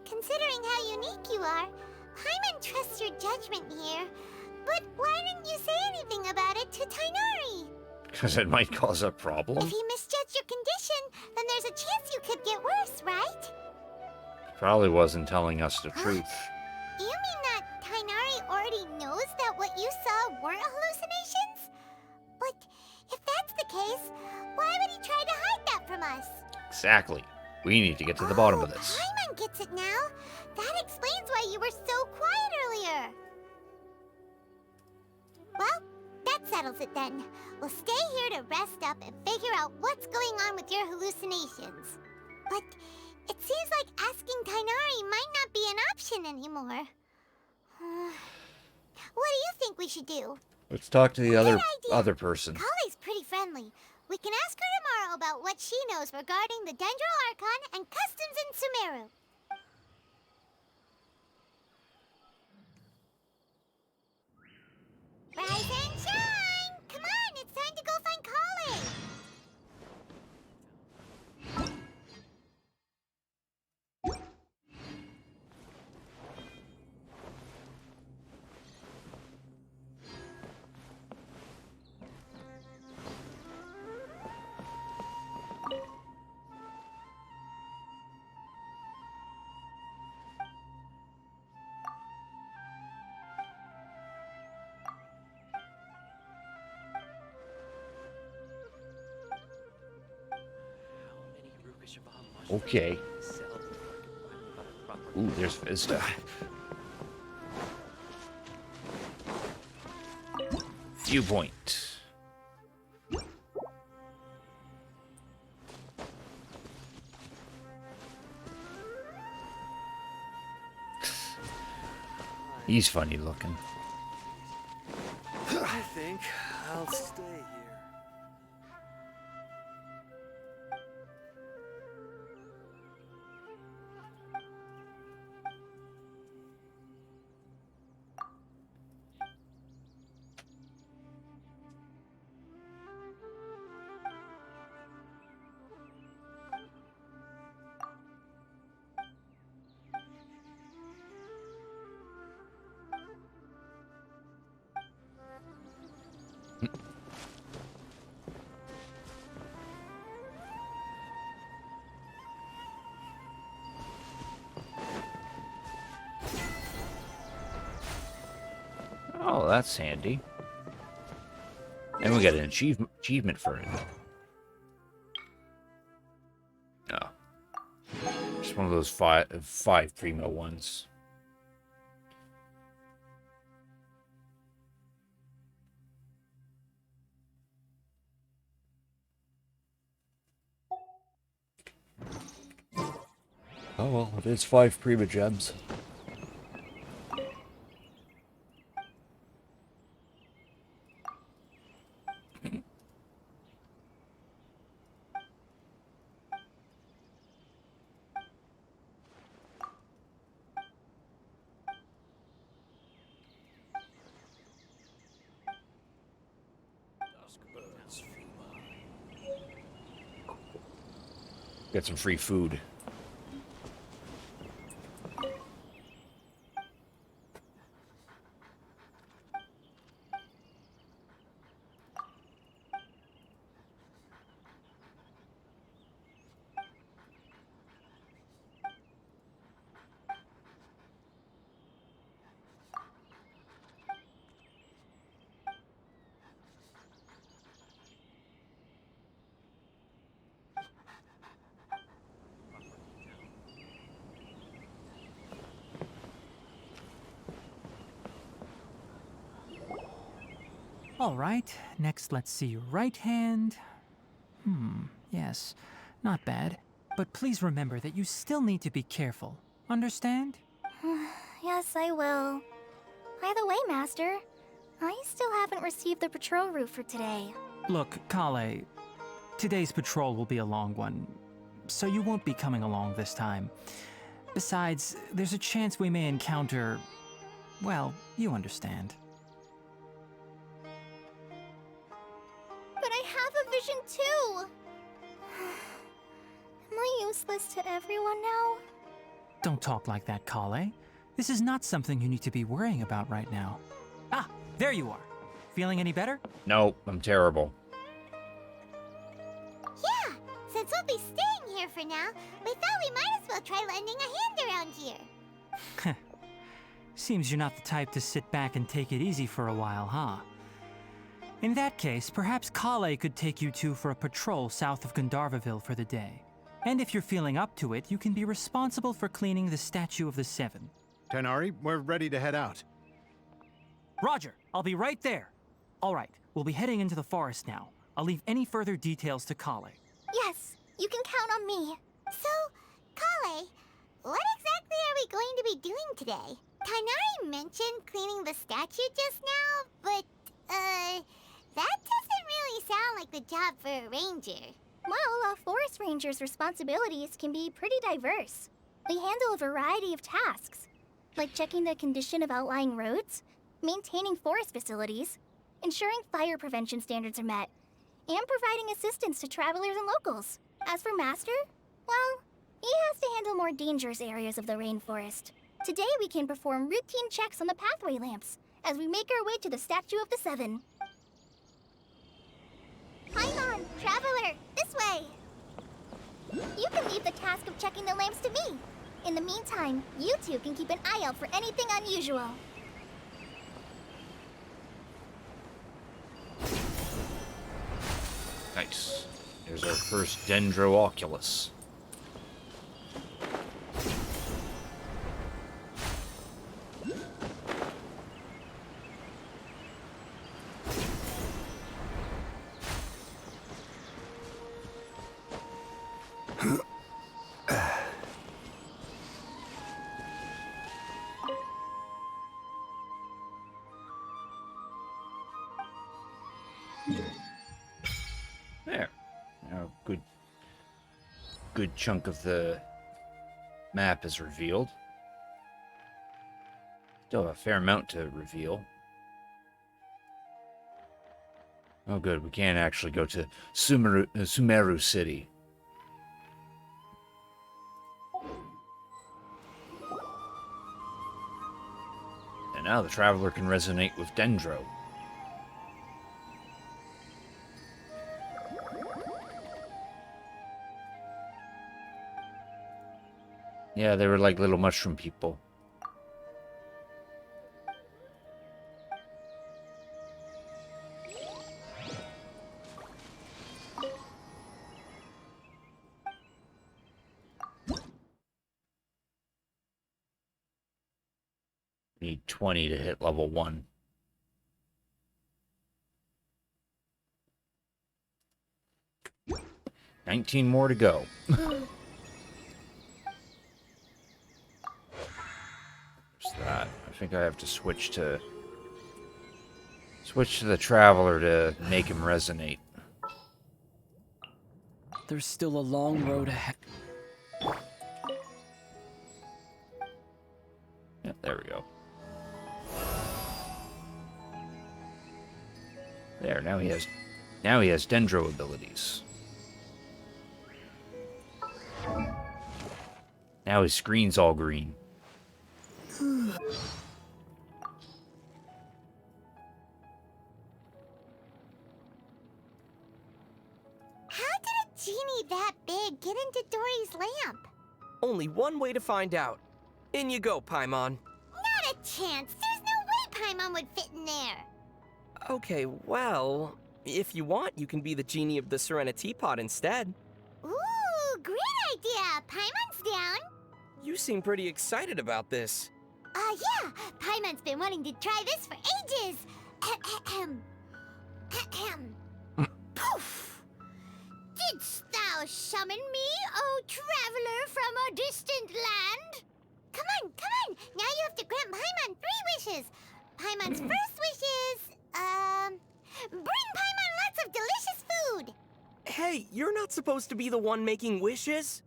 considering how unique you are, Paimon trusts your judgment here. But why didn't you say anything about it to Tainari? Because it might cause a problem. If he misjudged your condition, then there's a chance you could get worse, right? Probably wasn't telling us the truth. You mean that Tainari already knows that what you saw weren't hallucinations? But if that's the case, why would he try to hide that from us? Exactly. We need to get to the bottom of this. Paimon gets it now. That explains why you were so quiet earlier. Well, that settles it then. We'll stay here to rest up and figure out what's going on with your hallucinations. But it seems like asking Tainari might not be an option anymore. What do you think we should do? Let's talk to the Good other idea. person. Kale's pretty friendly. We can ask her tomorrow about what she knows regarding the Dendro Archon and customs in Sumeru. Rise and shine! Come on, it's time to go find Kale! Okay. Ooh, there's Vista. Viewpoint. He's funny looking. I think I'll stay here. Oh, that's handy. And we got an achievement for it. Oh. Just one of those five primo ones. Oh well, it is 5 prima gems. Get some free food. All right, next let's see your right hand. Yes, not bad. But please remember that you still need to be careful. Understand? Yes, I will. By the way, Master, I still haven't received the patrol route for today. Look, Kale, today's patrol will be a long one, so you won't be coming along this time. Besides, there's a chance we may encounter... well, you understand. But I have a vision too! Am I useless to everyone now? Don't talk like that, Kale. This is not something you need to be worrying about right now. Ah, there you are. Feeling any better? Nope, I'm terrible. Yeah, since we'll be staying here for now, we thought we might as well try lending a hand around here. Seems you're not the type to sit back and take it easy for a while, huh? In that case, perhaps Kale could take you two for a patrol south of Gandharvaville for the day. And if you're feeling up to it, you can be responsible for cleaning the Statue of the Seven. Tenari, we're ready to head out. Roger, I'll be right there. All right, we'll be heading into the forest now. I'll leave any further details to Kale. Yes, you can count on me. So, Kale, what exactly are we going to be doing today? Tainari mentioned cleaning the statue just now, but, that doesn't really sound like the job for a ranger. Well, a forest ranger's responsibilities can be pretty diverse. They handle a variety of tasks, like checking the condition of outlying roads, maintaining forest facilities, ensuring fire prevention standards are met, and providing assistance to travelers and locals. As for Master, well, he has to handle more dangerous areas of the rainforest. Today we can perform routine checks on the pathway lamps as we make our way to the Statue of the Seven. Paimon, Traveler, this way! You can leave the task of checking the lamps to me. In the meantime, you two can keep an eye out for anything unusual. Nice. There's our first Dendrooculus. There. Now, good chunk of the map is revealed. Still a fair amount to reveal. Oh, good. We can actually go to Sumeru City. And now the traveler can resonate with Dendro. Yeah, they were like little mushroom people. Need 20 to hit level 1. $19 more to go. What's that? I think I have to switch to the Traveler to make him resonate. There's still a long road ahead. Yeah, there we go. There, now he has Dendro abilities. Now his screen's all green. How did a genie that big get into Dory's lamp? Only one way to find out. In you go, Paimon. Not a chance. There's no way Paimon would fit in there. Okay, well, if you want, you can be the genie of the Serenity Pot instead. Ooh, great idea. Paimon's down. You seem pretty excited about this. Yeah. Paimon's been wanting to try this for ages. Poof! Didst thou summon me, O traveler from a distant land? Come on. Now you have to grant Paimon 3 wishes. Paimon's first wish is, bring Paimon lots of delicious food. Hey, you're not supposed to be the one making wishes.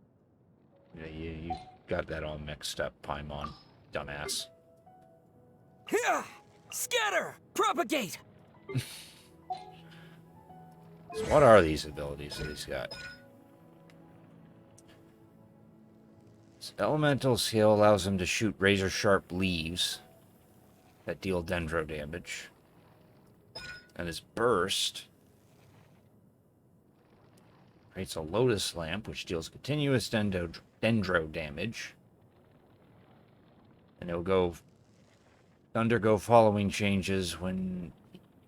Yeah, you got that all mixed up, Paimon. Dumbass. Here! Scatter! Propagate! So what are these abilities that he's got? His elemental skill allows him to shoot razor-sharp leaves that deal dendro damage. And his burst creates a lotus lamp, which deals continuous dendro damage. And it'll undergo following changes when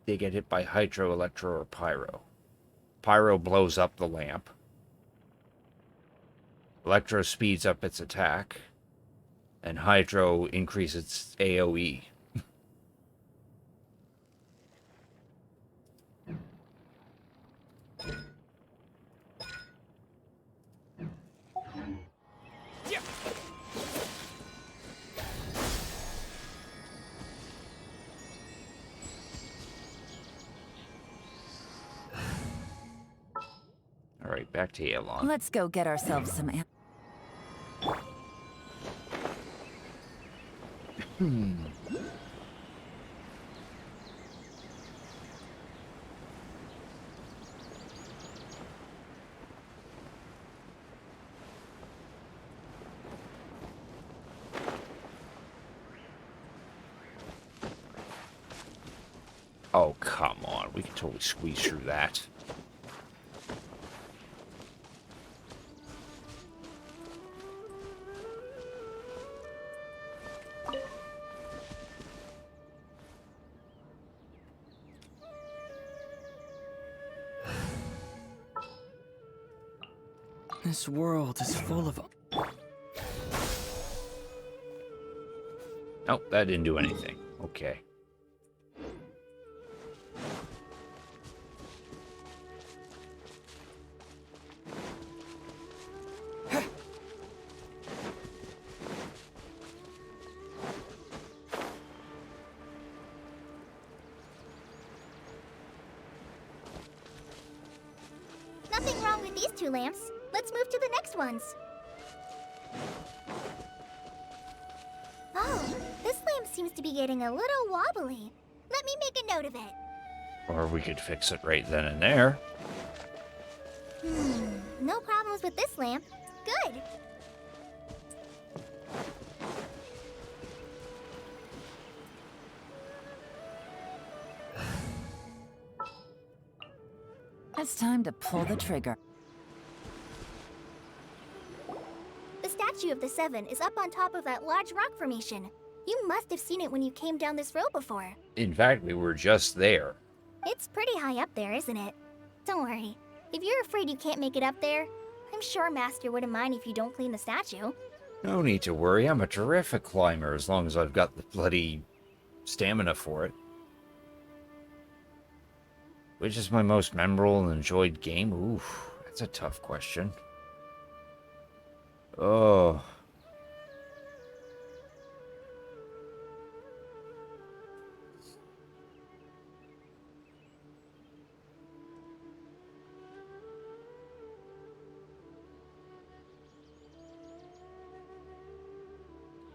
they get hit by Hydro, Electro, or Pyro. Pyro blows up the lamp. Electro speeds up its attack. And Hydro increases its AoE. Alright, back to Elon. Let's go get ourselves some Oh, come on. We can totally squeeze through that. This world is full of... Nope, that didn't do anything. Okay. Nothing wrong with these 2 lamps. Let's move to the next ones. Oh, this lamp seems to be getting a little wobbly. Let me make a note of it. Or we could fix it right then and there. No problems with this lamp. Good. It's time to pull the trigger. The statue of the 7 is up on top of that large rock formation. You must have seen it when you came down this road before. In fact, we were just there. It's pretty high up there, isn't it? Don't worry. If you're afraid you can't make it up there, I'm sure Master wouldn't mind if you don't clean the statue. No need to worry. I'm a terrific climber as long as I've got the bloody stamina for it. Which is my most memorable and enjoyed game? Oof, that's a tough question. Oh.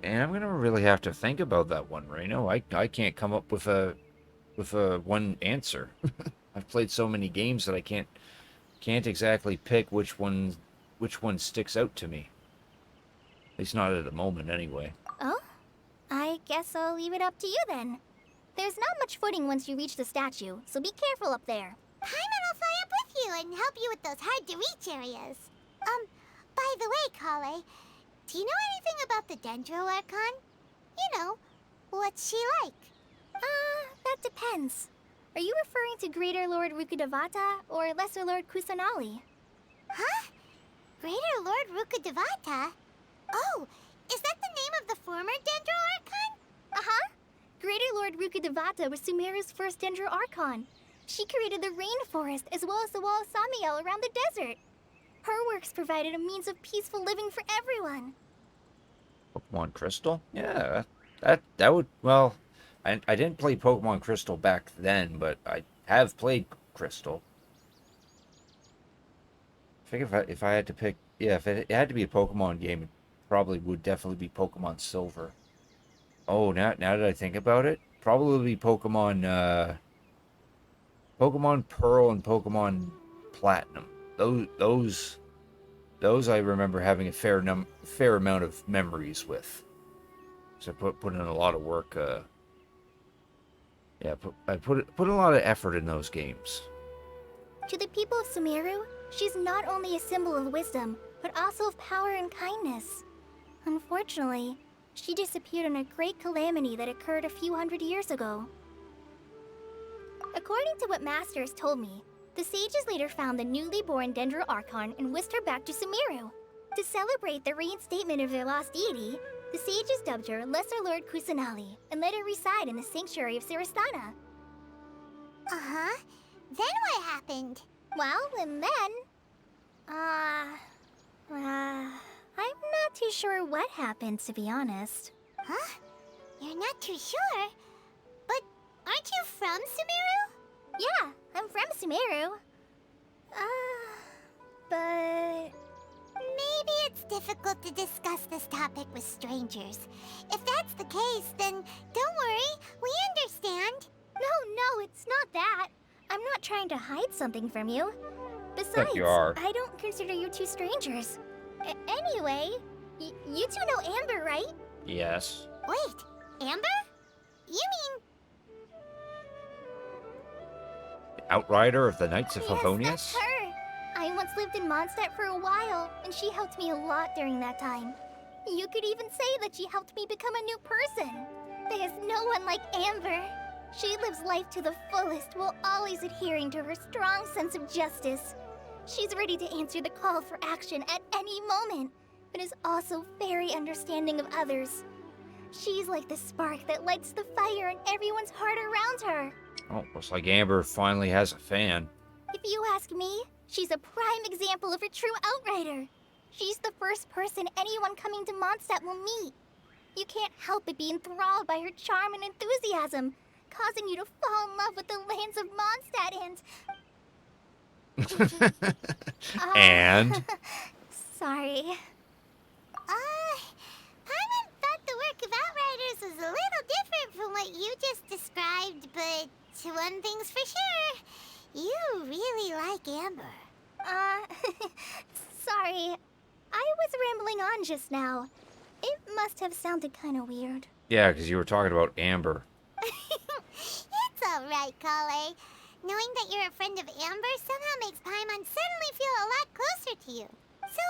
And I'm gonna really have to think about that one, Reno. I can't come up with a one answer. I've played so many games that I can't exactly pick which one sticks out to me. At least not at the moment, anyway. Oh? I guess I'll leave it up to you then. There's not much footing once you reach the statue, so be careful up there. Paimon will fly up with you and help you with those hard-to-reach areas. By the way, Kale, do you know anything about the Dendro Archon? You know, what's she like? That depends. Are you referring to Greater Lord Rukkhadevata or Lesser Lord Kusanali? Huh? Greater Lord Rukkhadevata? Oh, is that the name of the former Dendro Archon? Uh-huh. Greater Lord Rukkhadevata was Sumeru's first Dendro Archon. She created the rainforest as well as the wall of Samiel around the desert. Her works provided a means of peaceful living for everyone. Pokemon Crystal? Yeah, that would, well, I didn't play Pokemon Crystal back then, but I have played Crystal. I think if I had to pick, yeah, if it had to be a Pokemon game, it probably would definitely be Pokemon Silver. Oh, now that I think about it, probably be Pokemon Pearl and Pokemon Platinum. Those I remember having a fair amount of memories with. So I put in a lot of work. I put a lot of effort in those games. To the people of Sumeru, she's not only a symbol of wisdom, but also of power and kindness. Unfortunately, she disappeared in a great calamity that occurred a few hundred years ago. According to what Masters told me, the sages later found the newly born Dendro Archon and whisked her back to Sumeru. To celebrate the reinstatement of their lost deity, the sages dubbed her Lesser Lord Kusanali and let her reside in the sanctuary of Sarastana. Uh-huh. Then what happened? Well, and then... I'm not too sure what happened, to be honest. Huh? You're not too sure? But aren't you from Sumeru? Yeah, I'm from Sumeru. But... Maybe it's difficult to discuss this topic with strangers. If that's the case, then don't worry, we understand. No, it's not that. I'm not trying to hide something from you. Besides, you are. I don't consider you two strangers. Anyway, you two know Amber, right? Yes. Wait, Amber? You mean... Outrider of the Knights of Yes, Favonius? that's her. I once lived in Mondstadt for a while, and she helped me a lot during that time. You could even say that she helped me become a new person. There's no one like Amber. She lives life to the fullest while always adhering to her strong sense of justice. She's ready to answer the call for action at any moment, but is also very understanding of others. She's like the spark that lights the fire in everyone's heart around her. Oh, looks like Amber finally has a fan. If you ask me, she's a prime example of a true outrider. She's the first person anyone coming to Mondstadt will meet. You can't help but be enthralled by her charm and enthusiasm, causing you to fall in love with the lands of Mondstadt and... And? Sorry. Paimon thought the work of Outriders was a little different from what you just described, but one thing's for sure, you really like Amber. Sorry. I was rambling on just now. It must have sounded kind of weird. Yeah, because you were talking about Amber. It's alright, Kale. Knowing that you're a friend of Amber somehow makes Paimon suddenly feel a lot closer to you. So,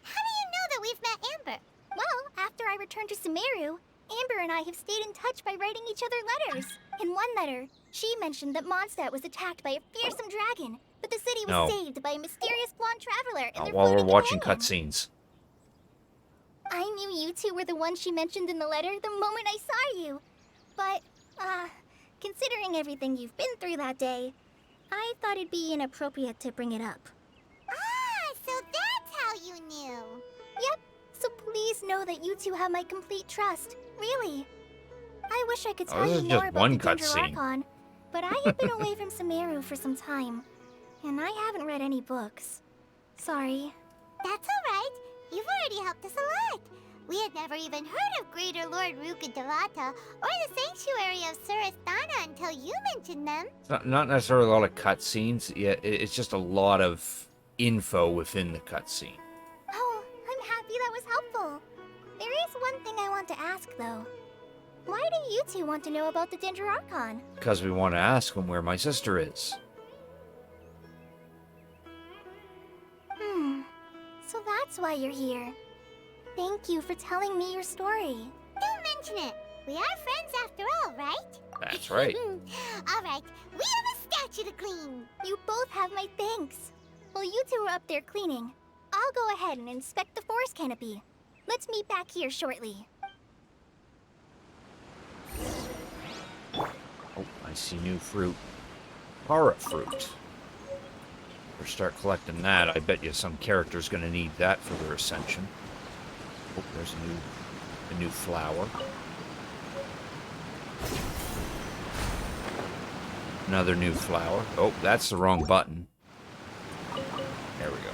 how do you know that we've met Amber? Well, after I returned to Sumeru, Amber and I have stayed in touch by writing each other letters. In one letter, she mentioned that Mondstadt was attacked by a fearsome dragon, but the city was saved by a mysterious blonde traveler and their While we're floating watching companion. cutscenes. I knew you two were the ones she mentioned in the letter the moment I saw you. But, considering everything you've been through that day, I thought it'd be inappropriate to bring it up. Ah, so that's how you knew. Yep, so please know that you two have my complete trust. Really. I wish I could tell this you is more just about one the Ginger cutscene. Archon, but I have been away from Sumeru for some time, and I haven't read any books. Sorry. That's alright. You've already helped us a lot. We had never even heard of Greater Lord Rukkhadevata or the Sanctuary of Surasthana until you mentioned them. It's not necessarily a lot of cutscenes. Yeah, it's just a lot of info within the cutscene. Oh, I'm happy that was helpful. There is one thing I want to ask, though. Why do you two want to know about the Ginger Archon? Because we want to ask him where my sister is. So that's why you're here. Thank you for telling me your story. Don't mention it. We are friends after all, right? That's right. Alright, we have a statue to clean. You both have my thanks. While you two are up there cleaning, I'll go ahead and inspect the forest canopy. Let's meet back here shortly. Oh, I see new fruit. Para fruit. Or start collecting that. I bet you some character's gonna need that for their ascension. Oh, there's a new flower. Another new flower. Oh, that's the wrong button. There we go.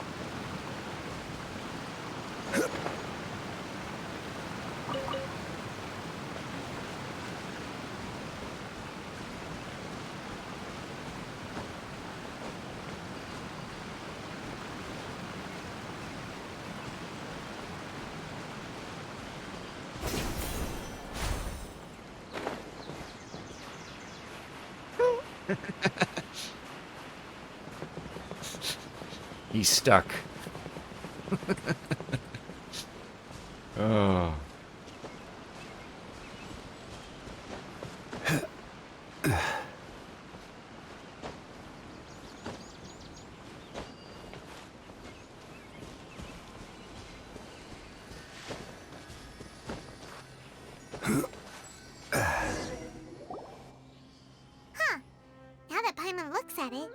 He's stuck. Oh. Now that Paimon looks at it,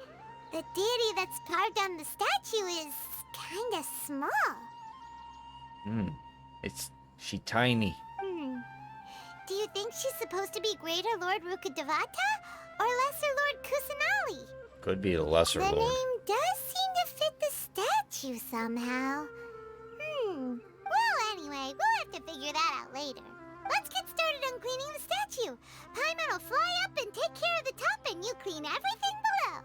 the deity that's carved on the statue is kinda small. She tiny. Do you think she's supposed to be Greater Lord Rukkhadevata or Lesser Lord Kusanali? Could be the lesser The lord. name does seem to fit the statue somehow. Well, anyway, we'll have to figure that out later. Let's get started on cleaning the statue. Paimon will fly up and take care of the top, and you clean everything below.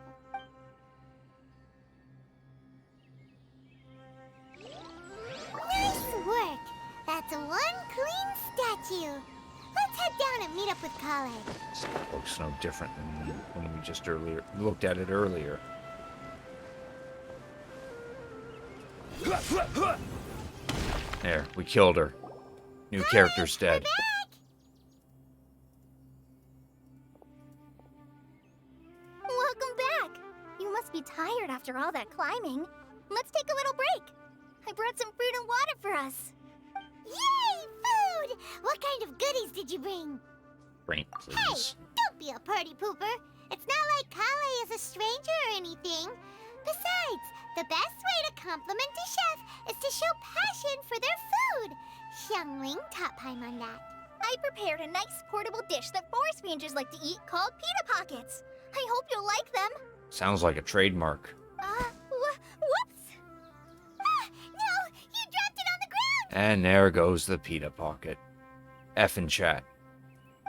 Nice work. That's one clean statue. Let's head down and meet up with Kale. Looks no different than when we just looked at it earlier. There, we killed her. New character's dead. Welcome back! You must be tired after all that climbing. Let's take a little break. I brought some fruit and water for us. Yay, food! What kind of goodies did you bring? Brain, Hey, please. don't be a party pooper. It's not like Kale is a stranger or anything. Besides, the best way to compliment a chef is to show passion for their food. Xiangling taught Paimon that. I prepared a nice portable dish that forest rangers like to eat called pita pockets. I hope you'll like them. Sounds like a trademark. Whoops! Ah, no! You dropped it on the ground! And there goes the pita pocket. Effin' chat.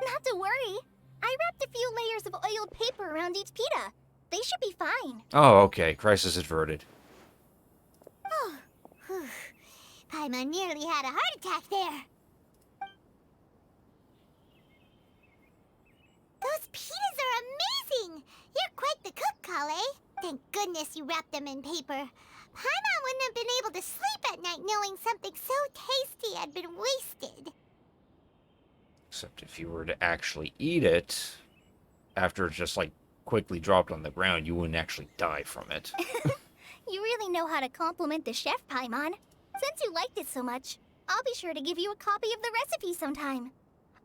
Not to worry. I wrapped a few layers of oiled paper around each pita. They should be fine. Oh, okay. Crisis averted. Oh, whew. Paimon nearly had a heart attack there. Those pitas are amazing! You're quite the cook, Kale. Thank goodness you wrapped them in paper. Paimon wouldn't have been able to sleep at night knowing something so tasty had been wasted. Except if you were to actually eat it, after it's just like quickly dropped on the ground, you wouldn't actually die from it. You really know how to compliment the chef, Paimon. Since you liked it so much, I'll be sure to give you a copy of the recipe sometime.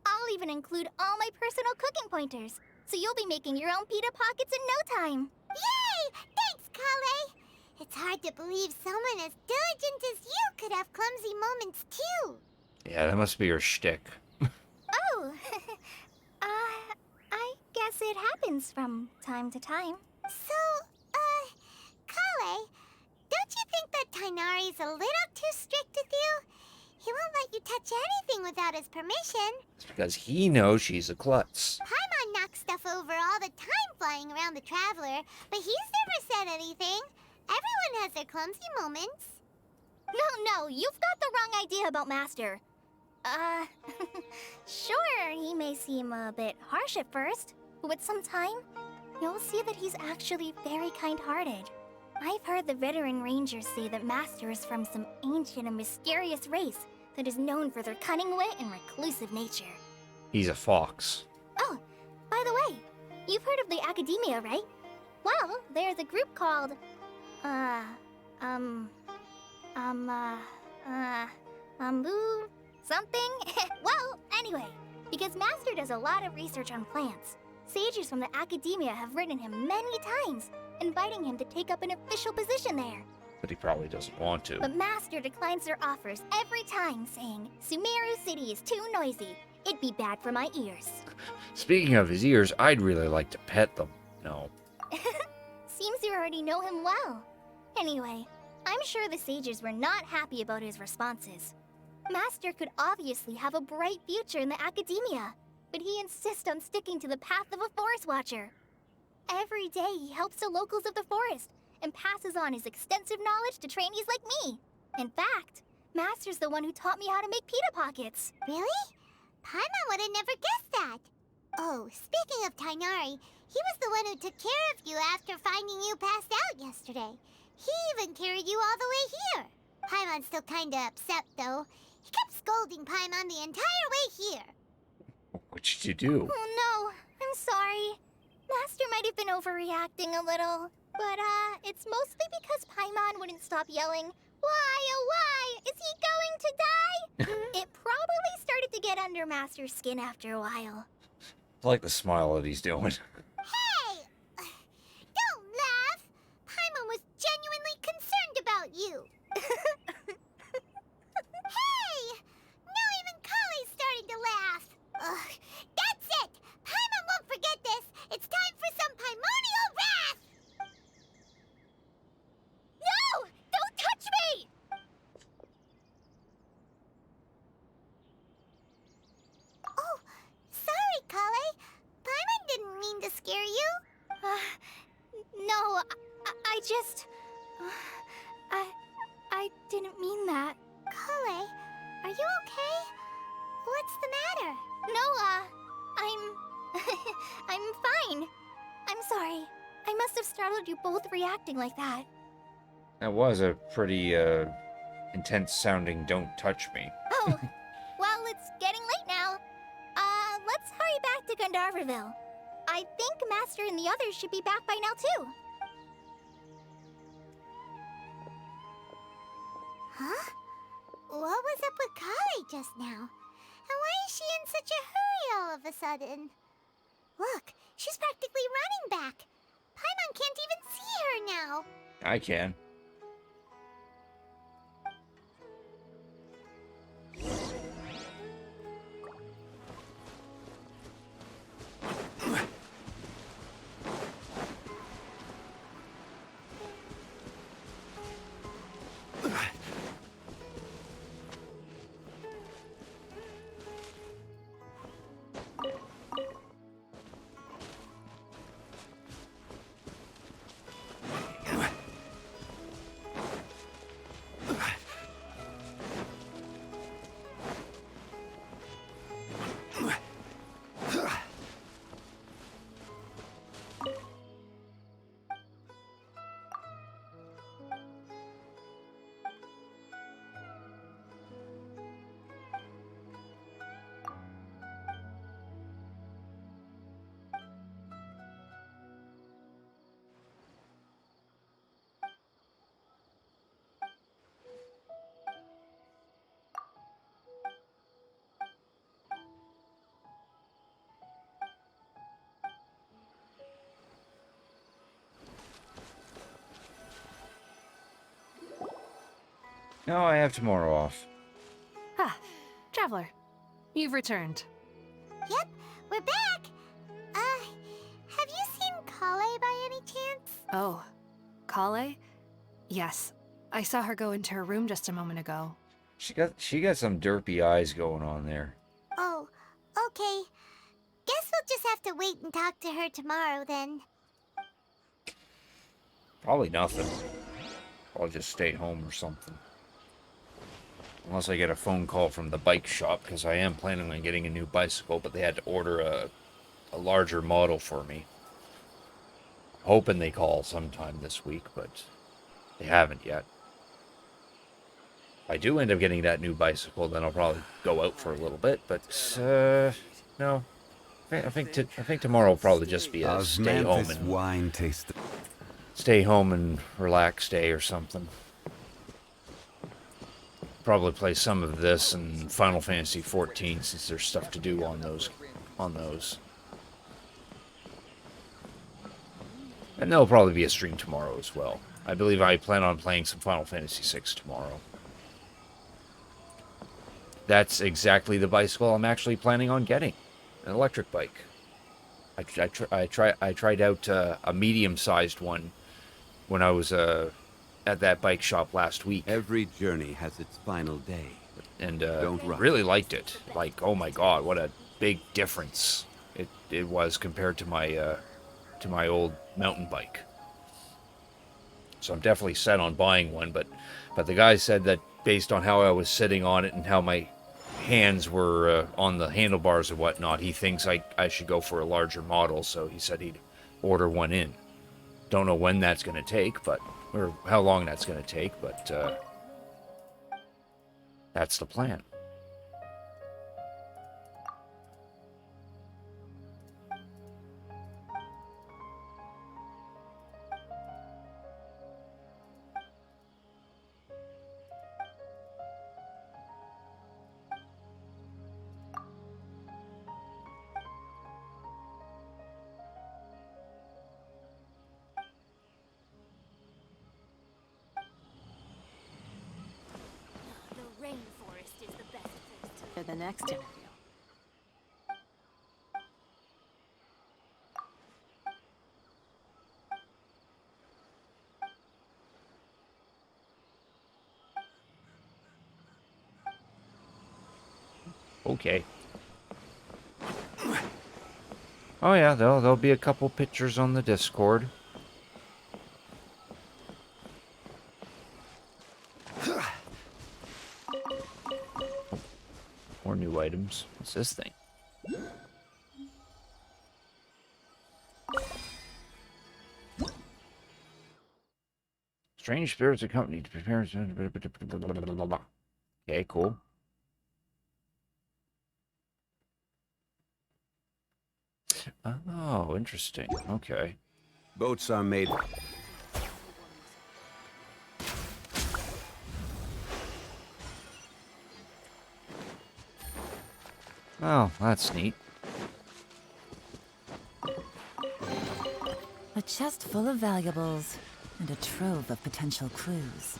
I'll even include all my personal cooking pointers, so you'll be making your own pita pockets in no time. Yay! Thanks, Kale! It's hard to believe someone as diligent as you could have clumsy moments too. Yeah, that must be your shtick. Oh, I guess it happens from time to time. So, Kale, don't you think that Tainari's a little too strict with you? He won't let you touch anything without his permission. It's because he knows she's a klutz. Paimon knocks stuff over all the time flying around the Traveler, but he's never said anything. Everyone has their clumsy moments. No, you've got the wrong idea about Master. Sure, he may seem a bit harsh at first, but with some time, you'll see that he's actually very kind-hearted. I've heard the veteran rangers say that Master is from some ancient and mysterious race that is known for their cunning wit and reclusive nature. He's a fox. Oh, by the way, you've heard of the Academia, right? Well, there's a group called, something? Well, anyway, because Master does a lot of research on plants, sages from the Academia have written him many times, inviting him to take up an official position there. But he probably doesn't want to. But Master declines their offers every time, saying, Sumeru City is too noisy. It'd be bad for my ears. Speaking of his ears, I'd really like to pet them. No. Seems you already know him well. Anyway, I'm sure the sages were not happy about his responses. Master could obviously have a bright future in the Academia, but he insists on sticking to the path of a forest watcher. Every day he helps the locals of the forest and passes on his extensive knowledge to trainees like me. In fact, Master's the one who taught me how to make pita pockets. Really? Paimon would have never guessed that. Oh, speaking of Tainari, he was the one who took care of you after finding you passed out yesterday. He even carried you all the way here. Paimon's still kinda upset, though. He kept scolding Paimon the entire way here. What did you do? Oh no, I'm sorry. Master might have been overreacting a little, but it's mostly because Paimon wouldn't stop yelling, "Why, oh why, is he going to die?" It probably started to get under Master's skin after a while. I like the smile that he's doing. Hey! Don't laugh! Paimon was genuinely concerned about you. Hey! Now even Kale's starting to laugh. Ugh, that's it! Paimon won't forget this! It's time for some Paimonial wrath! No! Don't touch me! Oh, sorry, Kale. Paimon didn't mean to scare you. No, I just... I didn't mean that. Kale, are you okay? What's the matter? No, I'm fine. I'm sorry. I must have startled you both reacting like that. That was a pretty, intense sounding "don't touch me." Oh, well, it's getting late now. Let's hurry back to Gandharvaville. I think Master and the others should be back by now, too. Huh? What was up with Kale just now? And why is she in such a hurry all of a sudden? Look, she's practically running back. Paimon can't even see her now. I can. No, I have tomorrow off. Ah, Traveler, you've returned. Yep, we're back! Have you seen Kale by any chance? Oh, Kale? Yes, I saw her go into her room just a moment ago. She got some derpy eyes going on there. Oh, okay. Guess we'll just have to wait and talk to her tomorrow then. Probably nothing. I'll just stay home or something. Unless I get a phone call from the bike shop, because I am planning on getting a new bicycle, but they had to order a larger model for me. Hoping they call sometime this week, but they haven't yet. If I do end up getting that new bicycle, then I'll probably go out for a little bit, but, no. I think tomorrow will probably just be a stay home and wine taste. stay home and relax day or something. Probably play some of this and Final Fantasy 14 since there's stuff to do on those. And there'll probably be a stream tomorrow as well. I believe I plan on playing some Final Fantasy 6 tomorrow. That's exactly the bicycle I'm actually planning on getting. An electric bike. I tried out a medium-sized one when I was at that bike shop last week. Every journey has its final day. And Don't rush. really liked it. Like, oh my god, what a big difference it was compared to my old mountain bike. So I'm definitely set on buying one, but the guy said that based on how I was sitting on it and how my hands were on the handlebars and whatnot, he thinks I should go for a larger model, so he said he'd order one in. Don't know when that's going to take, or how long that's going to take, but that's the plan. The rainforest is the best place to For the next interview. Okay. Oh yeah, there'll be a couple pictures on the Discord. More new items. What's this thing? Strange spirits accompany to prepare. Okay, cool. Oh, interesting. Okay. Boats are made. Oh, that's neat. A chest full of valuables and a trove of potential clues.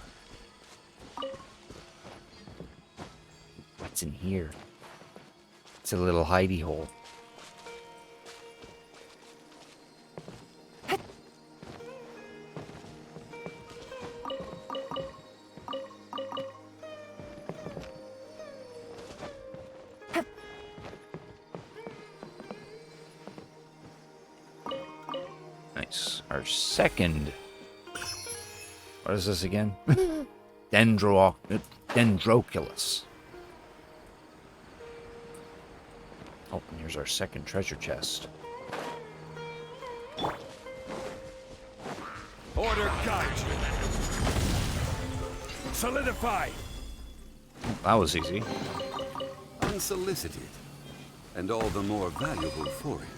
What's in here? It's a little hidey hole. Nice. Our second. What is this again? Dendroculus. Oh, and here's our second treasure chest. Order guide you. Solidify. That was easy. Unsolicited, and all the more valuable for it.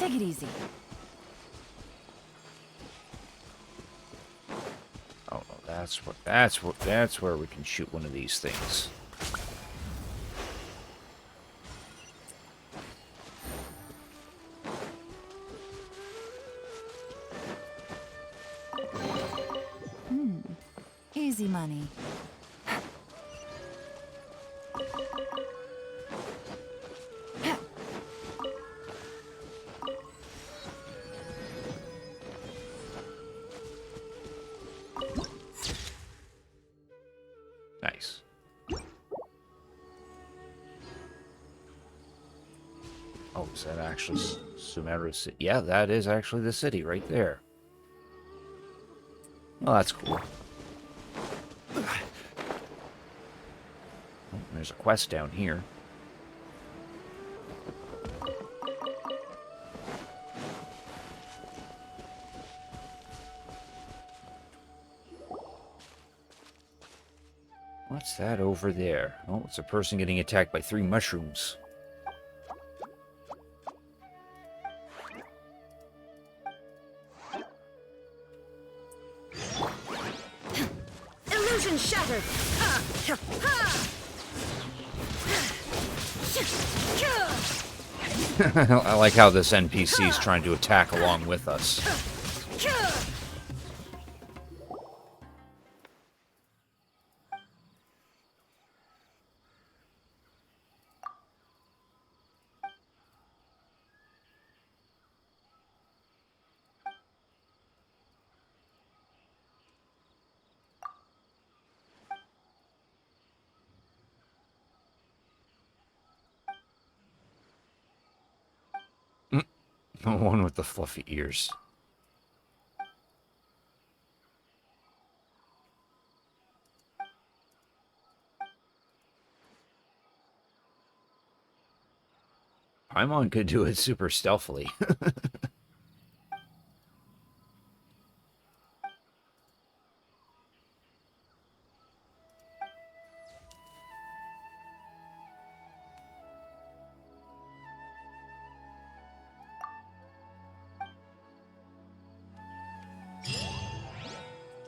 Take it easy. Oh, that's where we can shoot one of these things. Easy money. Nice. Oh, is that actually Sumeru City? Yeah, that is actually the city right there. Oh, that's cool. Oh, there's a quest down here. What's that over there? Oh, it's a person getting attacked by 3 mushrooms. Illusion shattered! I like how this NPC is trying to attack along with us. The one with the fluffy ears. Paimon could do it super stealthily.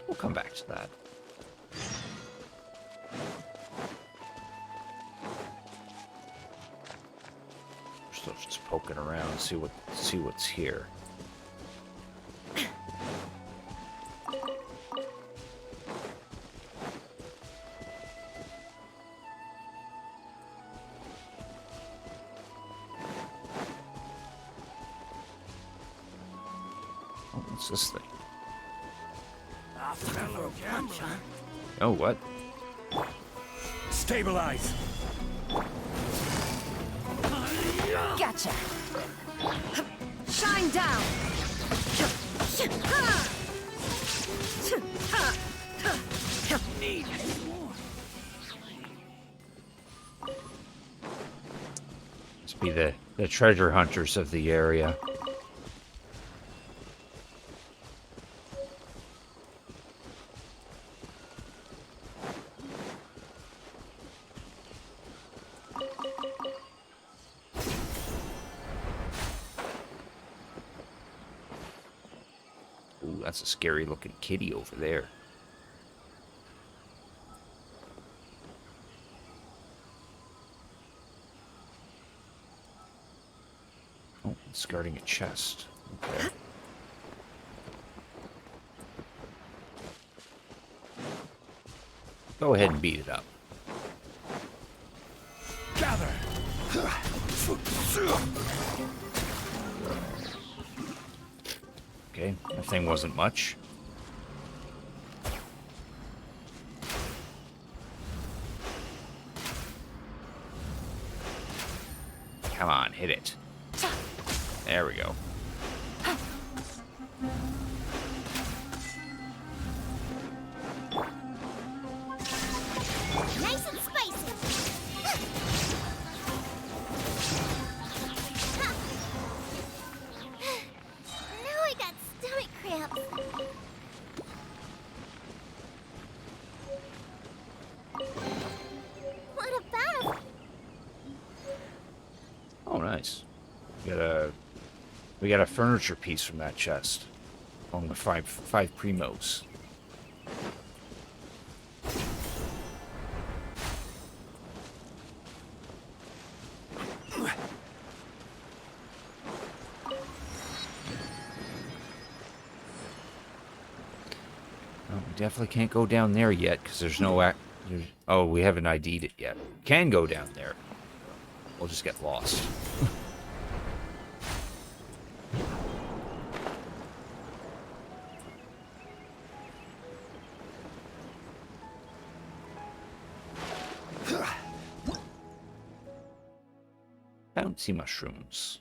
We'll come back to that. We're still just poking around, see what's here. Oh, what's this thing? Oh, what? Stabilize. Gotcha. Shine down! Need. Must be the treasure hunters of the area. Ooh, that's a scary looking kitty over there. Oh, it's guarding a chest. Okay. Go ahead and beat it up. Gather. Okay, that thing wasn't much. Come on, hit it. There we go. Nice and spicy. Now I got stomach cramps. What about? Oh, nice. Got a We got a furniture piece from that chest. Along with five primos. We definitely can't go down there yet, because there's no... Oh, we haven't ID'd it yet. Can go down there. We'll just get lost. Bouncy mushrooms.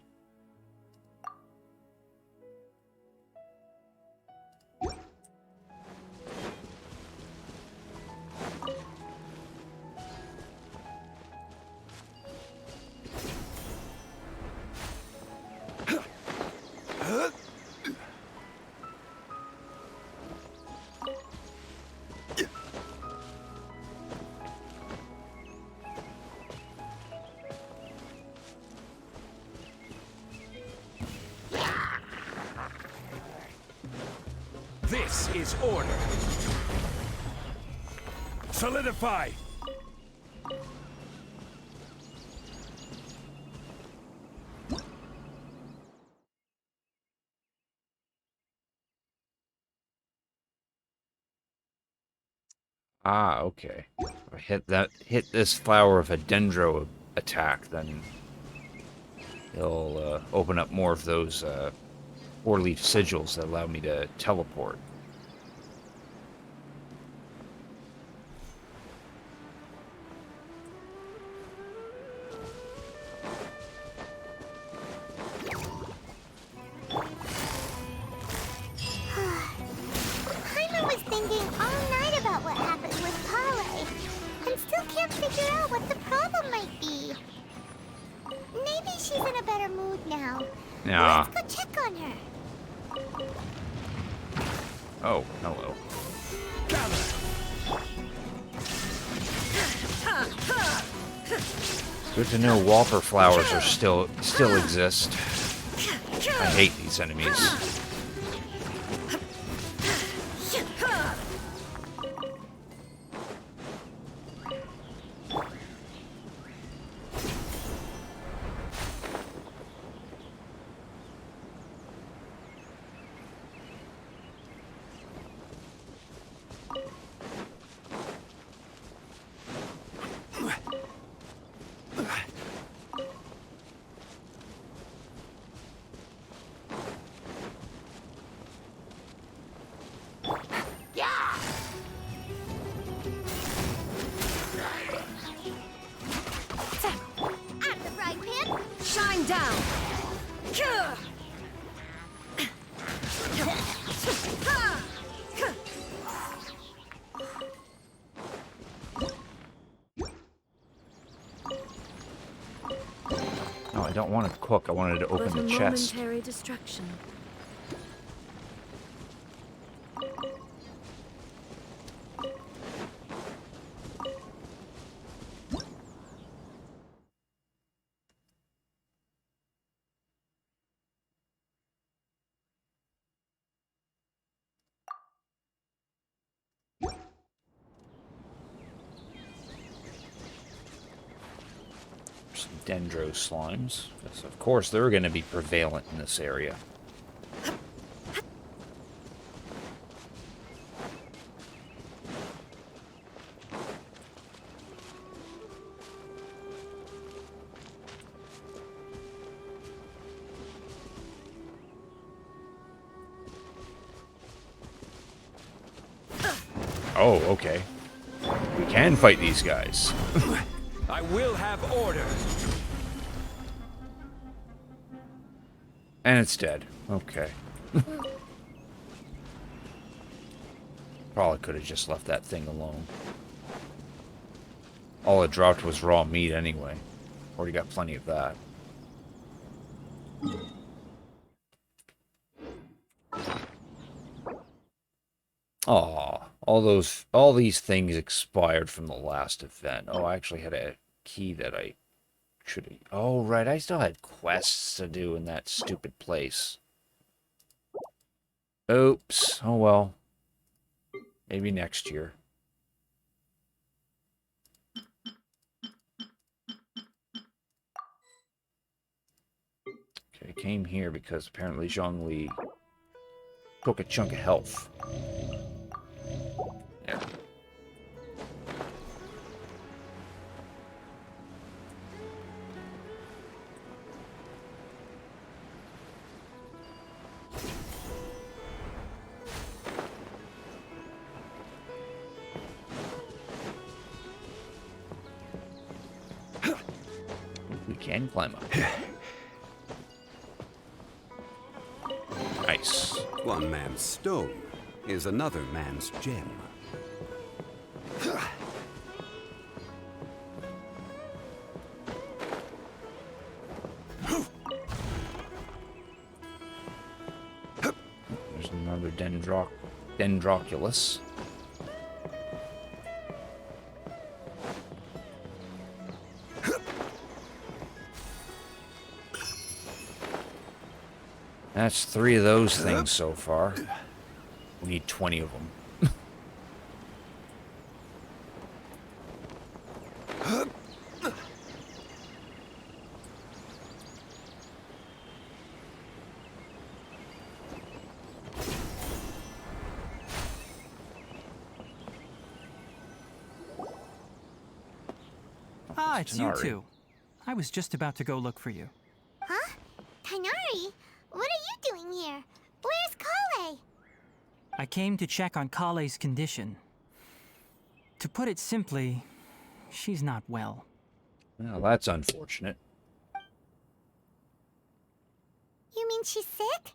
This is order. Solidify. Ah, okay. If I hit this flower of a dendro attack, then it'll open up more of those four-leaf sigils that allow me to teleport. Paimon was thinking all night about what happened with Pale, and still can't figure out what the problem might be. Maybe she's in a better mood now. Yeah. Let's go check on her. Oh, hello. Good to know Whopper flowers are still exist. I hate these enemies. At the frying pan. Shine down! No, I don't want to cook. I wanted to open But the a chest. momentary distraction. Some dendro slimes. Yes, of course, they're going to be prevalent in this area. Oh, okay. We can fight these guys. I will have order. And it's dead. Okay. Probably could have just left that thing alone. All it dropped was raw meat anyway. Already got plenty of that. Aw, all these things expired from the last event. Oh, I actually had a key that I Should he? Oh, right. I still had quests to do in that stupid place. Oops. Oh, well. Maybe next year. Okay, I came here because apparently Zhongli took a chunk of health. There. We can climb up. Nice. One man's stone is another man's gem. There's another Dendroculus. That's 3 of those things so far. We need 20 of them. Ah, it's you Tighnari. two. I was just about to go look for you. Huh? Tighnari? What are you doing here? Where's Kale? I came to check on Kale's condition. To put it simply, she's not well. Well, that's unfortunate. You mean she's sick?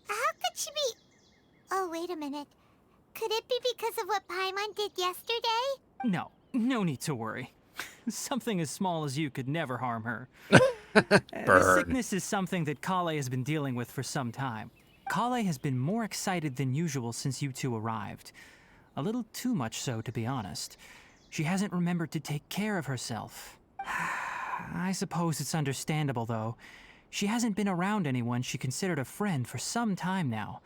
How could she be... Oh, wait a minute. Could it be because of what Paimon did yesterday? No need to worry. Something as small as you could never harm her. Burn. This sickness is something that Kale has been dealing with for some time. Kale has been more excited than usual since you two arrived. A little too much so, to be honest. She hasn't remembered to take care of herself. I suppose it's understandable, though. She hasn't been around anyone she considered a friend for some time now.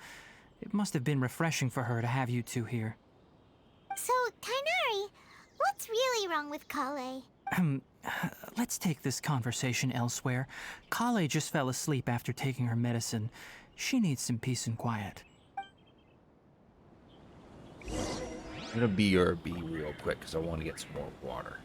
It must have been refreshing for her to have you two here. So, Tighnari, what's really wrong with Kale? Let's take this conversation elsewhere. Kale just fell asleep after taking her medicine. She needs some peace and quiet. I'm gonna BRB real quick because I want to get some more water.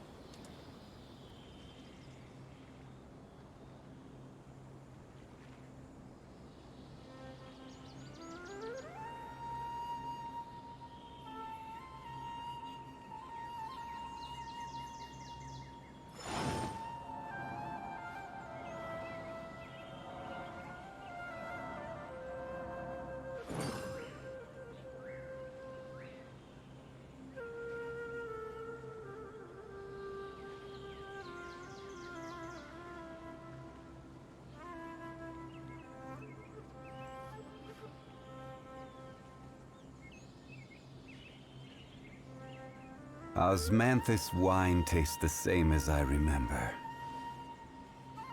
Osmanthus wine tastes the same as I remember.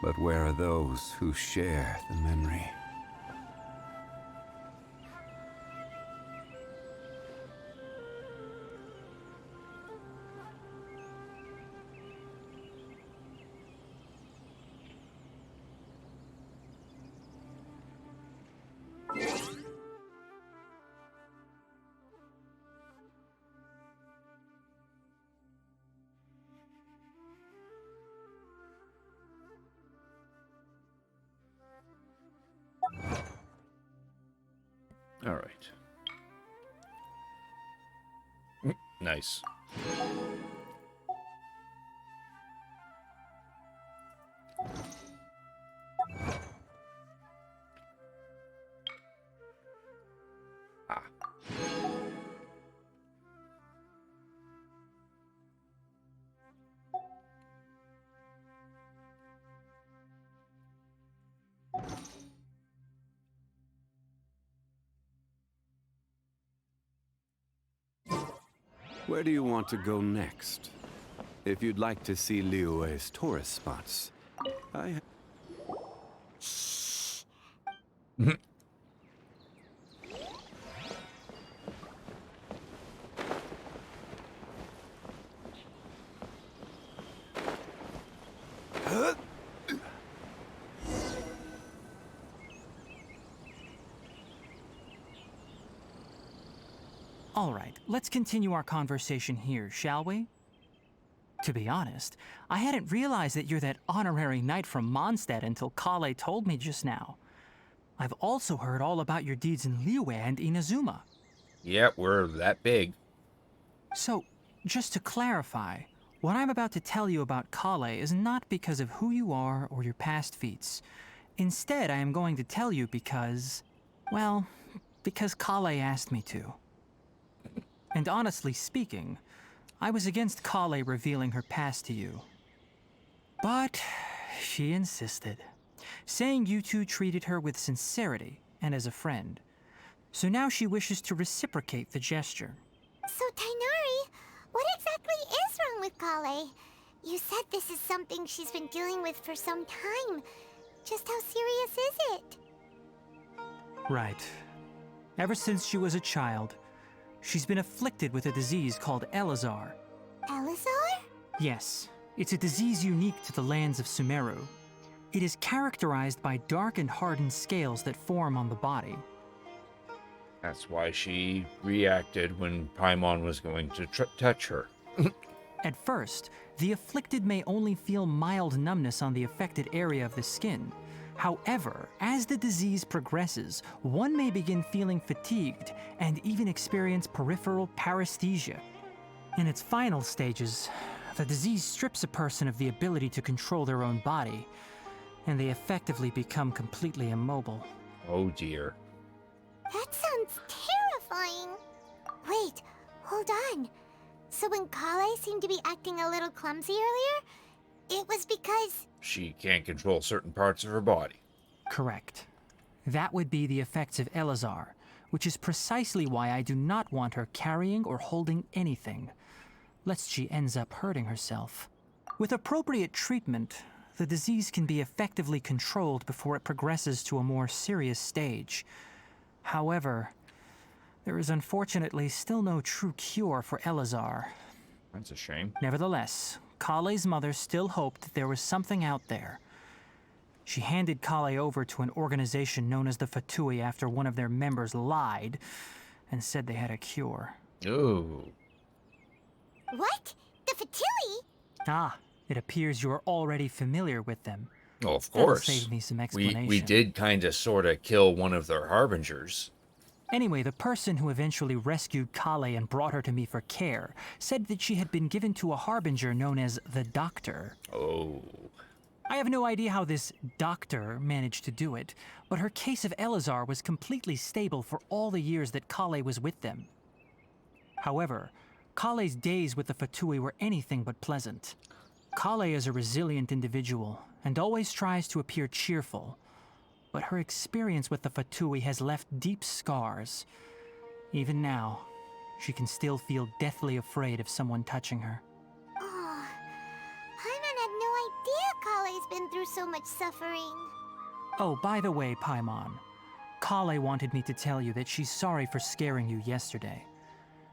But where are those who share the memory? All right. Nice. Ah. Where do you want to go next? If you'd like to see Liyue's tourist spots, Shh. All right, let's continue our conversation here, shall we? To be honest, I hadn't realized that you're that honorary knight from Mondstadt until Kale told me just now. I've also heard all about your deeds in Liyue and Inazuma. Yep, we're that big. So, just to clarify, what I'm about to tell you about Kale is not because of who you are or your past feats. Instead, I am going to tell you because, well, because Kale asked me to. And honestly speaking, I was against Kale revealing her past to you. But she insisted, saying you two treated her with sincerity and as a friend. So now she wishes to reciprocate the gesture. So, Tainari, what exactly is wrong with Kale? You said this is something she's been dealing with for some time. Just how serious is it? Right. Ever since she was a child, she's been afflicted with a disease called Elazar. Elazar? Yes, it's a disease unique to the lands of Sumeru. It is characterized by dark and hardened scales that form on the body. That's why she reacted when Paimon was going to touch her. At first, the afflicted may only feel mild numbness on the affected area of the skin. However, as the disease progresses, one may begin feeling fatigued and even experience peripheral paresthesia. In its final stages, the disease strips a person of the ability to control their own body, and they effectively become completely immobile. Oh dear. That sounds terrifying. Wait, hold on. So when Kale seemed to be acting a little clumsy earlier, it was because... She can't control certain parts of her body. Correct. That would be the effects of Elazar, which is precisely why I do not want her carrying or holding anything, lest she ends up hurting herself. With appropriate treatment, the disease can be effectively controlled before it progresses to a more serious stage. However, there is unfortunately still no true cure for Elazar. That's a shame. Nevertheless, Kale's mother still hoped that there was something out there. She handed Kale over to an organization known as the Fatui after one of their members lied and said they had a cure. Ooh. What? The Fatui? Ah, it appears you are already familiar with them. Oh, of That'll course. save me some explanation. We did kind of sort of kill one of their harbingers. Anyway, the person who eventually rescued Kale and brought her to me for care said that she had been given to a harbinger known as the Doctor. Oh. I have no idea how this doctor managed to do it, but her case of Elazar was completely stable for all the years that Kale was with them. However, Kale's days with the Fatui were anything but pleasant. Kale is a resilient individual and always tries to appear cheerful, but her experience with the Fatui has left deep scars. Even now, she can still feel deathly afraid of someone touching her. Oh, Paimon had no idea Kale's been through so much suffering. Oh, by the way, Paimon, Kale wanted me to tell you that she's sorry for scaring you yesterday.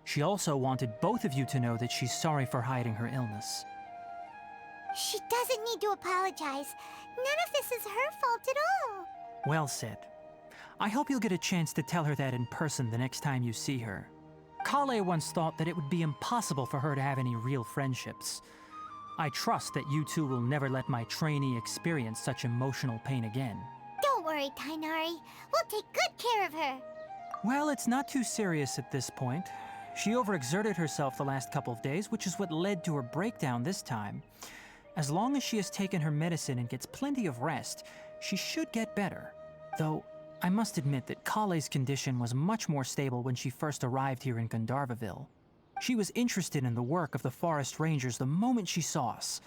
She also wanted both of you to know that she's sorry for hiding her illness. She doesn't need to apologize. None of this is her fault at all. Well said. I hope you'll get a chance to tell her that in person the next time you see her. Kale once thought that it would be impossible for her to have any real friendships. I trust that you two will never let my trainee experience such emotional pain again. Don't worry, Tainari. We'll take good care of her. Well, it's not too serious at this point. She overexerted herself the last couple of days, which is what led to her breakdown this time. As long as she has taken her medicine and gets plenty of rest, she should get better. Though, I must admit that Kale's condition was much more stable when she first arrived here in Gandharvaville. She was interested in the work of the forest rangers the moment she saw us.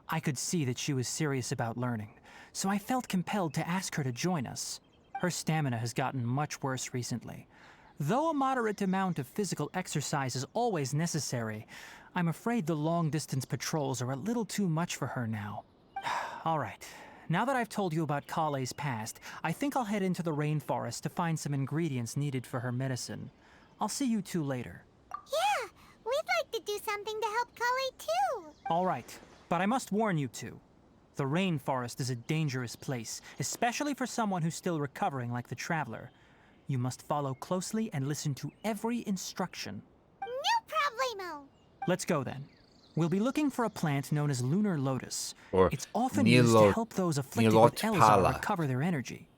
I could see that she was serious about learning, so I felt compelled to ask her to join us. Her stamina has gotten much worse recently. Though a moderate amount of physical exercise is always necessary, I'm afraid the long-distance patrols are a little too much for her now. All right. Now that I've told you about Kale's past, I think I'll head into the rainforest to find some ingredients needed for her medicine. I'll see you two later. Yeah, we'd like to do something to help Kale too. All right, but I must warn you two. The rainforest is a dangerous place, especially for someone who's still recovering like the Traveler. You must follow closely and listen to every instruction. No problemo. Let's go then. We'll be looking for a plant known as lunar lotus. Or It's often used to help those afflicted with Elzar Nilotpala. recover their energy.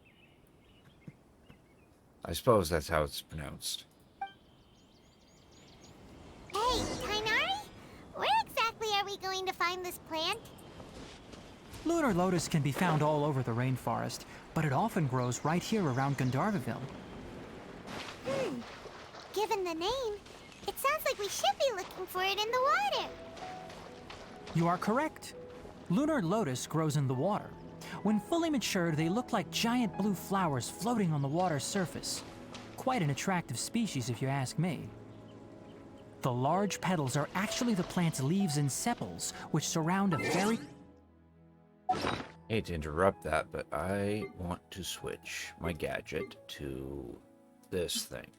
I suppose that's how it's pronounced. Hey, Tainari? Where exactly are we going to find this plant? Lunar lotus can be found all over the rainforest, but it often grows right here around Gandharvaville. Given the name, it sounds like we should be looking for it in the water. You are correct. Lunar lotus grows in the water. When fully matured, they look like giant blue flowers floating on the water's surface. Quite an attractive species, if you ask me. The large petals are actually the plant's leaves and sepals, which surround a very... Hate to interrupt that, but I want to switch my gadget to this thing.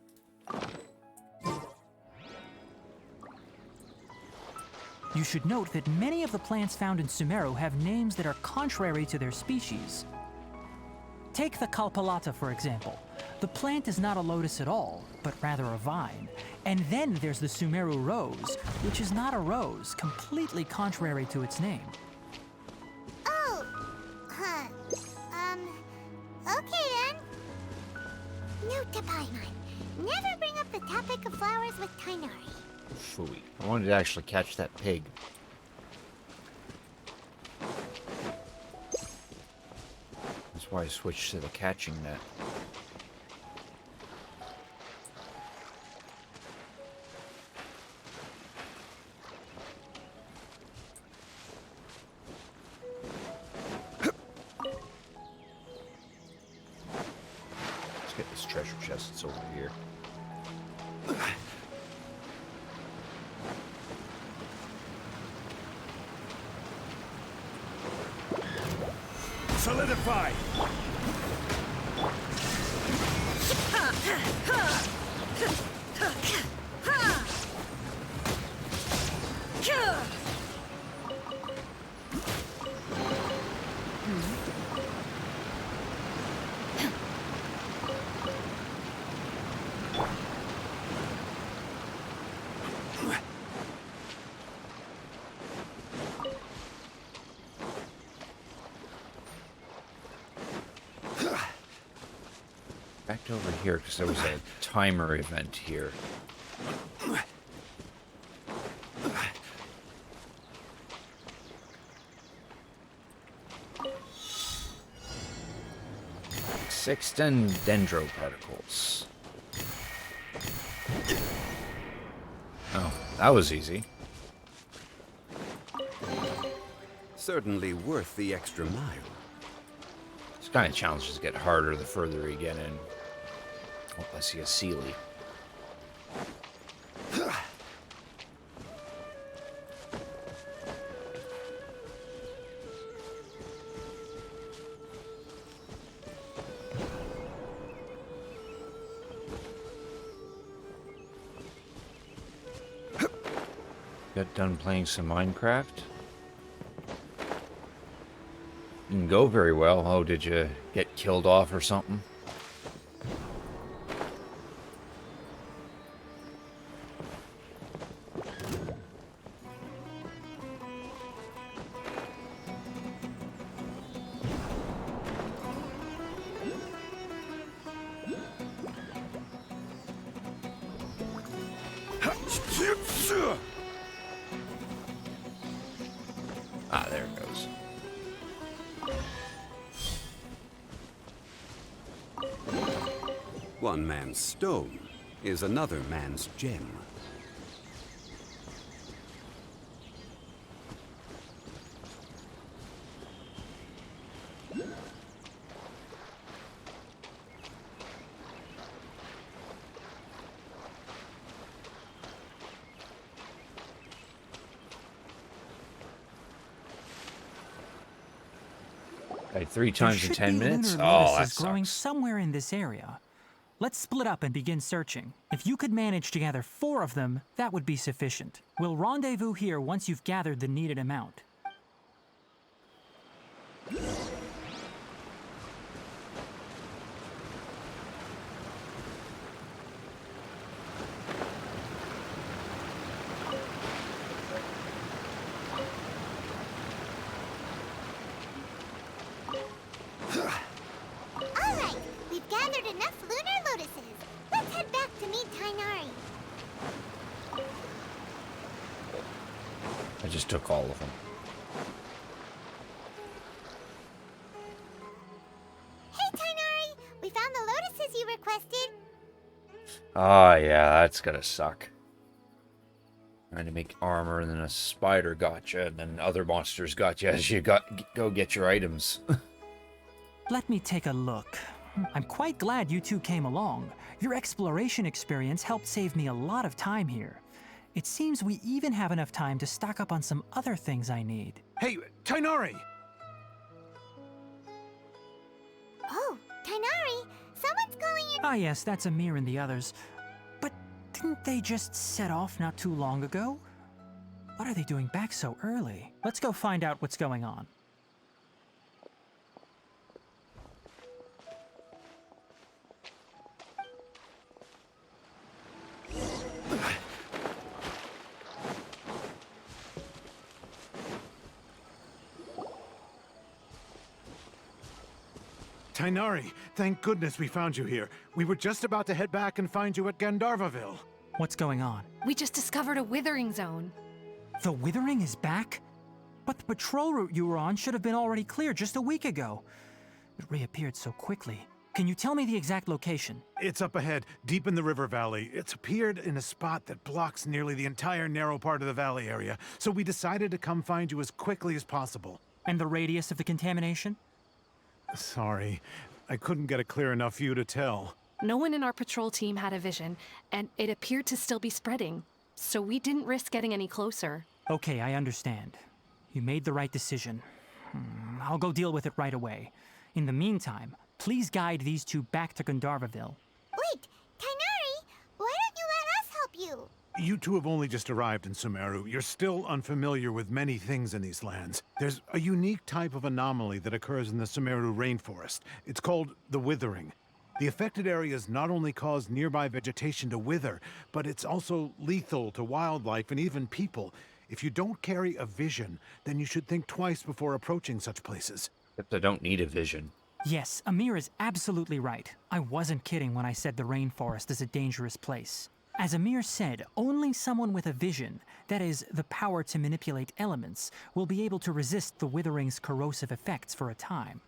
You should note that many of the plants found in Sumeru have names that are contrary to their species. Take the Kalpalata, for example. The plant is not a lotus at all, but rather a vine. And then there's the Sumeru rose, which is not a rose, completely contrary to its name. Oh, huh. Okay then. Note to Paimon. Never bring up the topic of flowers with Tainari. Phooey. I wanted to actually catch that pig. That's why I switched to the catching net. Let's get this treasure chest that's over here. Solidify! Back to over here, because there was a timer event here. Six dendro particles. Oh, that was easy. Certainly worth the extra mile. These kind of challenges get harder the further you get in. Oh, I see a Sealy. Got done playing some Minecraft? Didn't go very well. Oh, did you get killed off or something? Ah, there it goes. One man's stone is another man's gem. Like 3 There times in should 10 be minutes? lunar Oh, that lotuses growing sucks. somewhere in this area. Let's split up and begin searching. If you could manage to gather 4 of them, that would be sufficient. We'll rendezvous here once you've gathered the needed amount. Alright, we've gathered enough lunar lotuses. Let's head back to meet Tainari. I just took all of them. Hey, Tainari! We found the lotuses you requested. Oh, yeah, that's gonna suck. Trying to make armor, and then a spider got you, and then other monsters got you as you go get your items. Let me take a look. I'm quite glad you two came along. Your exploration experience helped save me a lot of time here. It seems we even have enough time to stock up on some other things I need. Hey, Tainari! Oh, Tainari, someone's calling you. Ah yes, that's Amir and the others. But didn't they just set off not too long ago? What are they doing back so early? Let's go find out what's going on. Tainari, thank goodness we found you here. We were just about to head back and find you at Gandharvaville. What's going on? We just discovered a withering zone. The Withering is back? But the patrol route you were on should have been already cleared just a week ago. It reappeared so quickly. Can you tell me the exact location? It's up ahead, deep in the river valley. It's appeared in a spot that blocks nearly the entire narrow part of the valley area, so we decided to come find you as quickly as possible. And the radius of the contamination? Sorry, I couldn't get a clear enough view to tell. No one in our patrol team had a vision, and it appeared to still be spreading. So we didn't risk getting any closer. Okay, I understand. You made the right decision. I'll go deal with it right away. In the meantime, please guide these two back to Gandharvaville. Wait, Tainari, why don't you let us help you? You two have only just arrived in Sumeru. You're still unfamiliar with many things in these lands. There's a unique type of anomaly that occurs in the Sumeru rainforest. It's called the Withering. The affected areas not only cause nearby vegetation to wither, but it's also lethal to wildlife and even people. If you don't carry a vision, then you should think twice before approaching such places. Except I don't need a vision. Yes, Amir is absolutely right. I wasn't kidding when I said the rainforest is a dangerous place. As Amir said, only someone with a vision, that is, the power to manipulate elements, will be able to resist the Withering's corrosive effects for a time.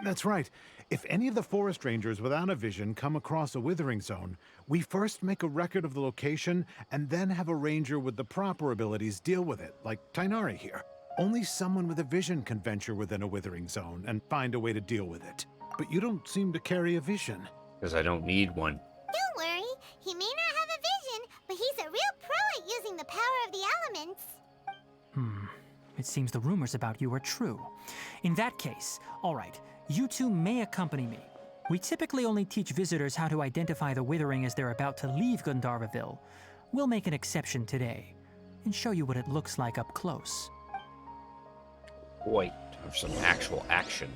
That's right. If any of the forest rangers without a vision come across a withering zone, we first make a record of the location and then have a ranger with the proper abilities deal with it, like Tainari here. Only someone with a vision can venture within a withering zone and find a way to deal with it. But you don't seem to carry a vision. Because I don't need one. Don't worry, he may not have a vision, but he's a real pro at using the power of the elements. It seems the rumors about you are true. In that case, all right, you two may accompany me. We typically only teach visitors how to identify the Withering as they're about to leave Gandharvaville. We'll make an exception today and show you what it looks like up close. Wait, have some actual action.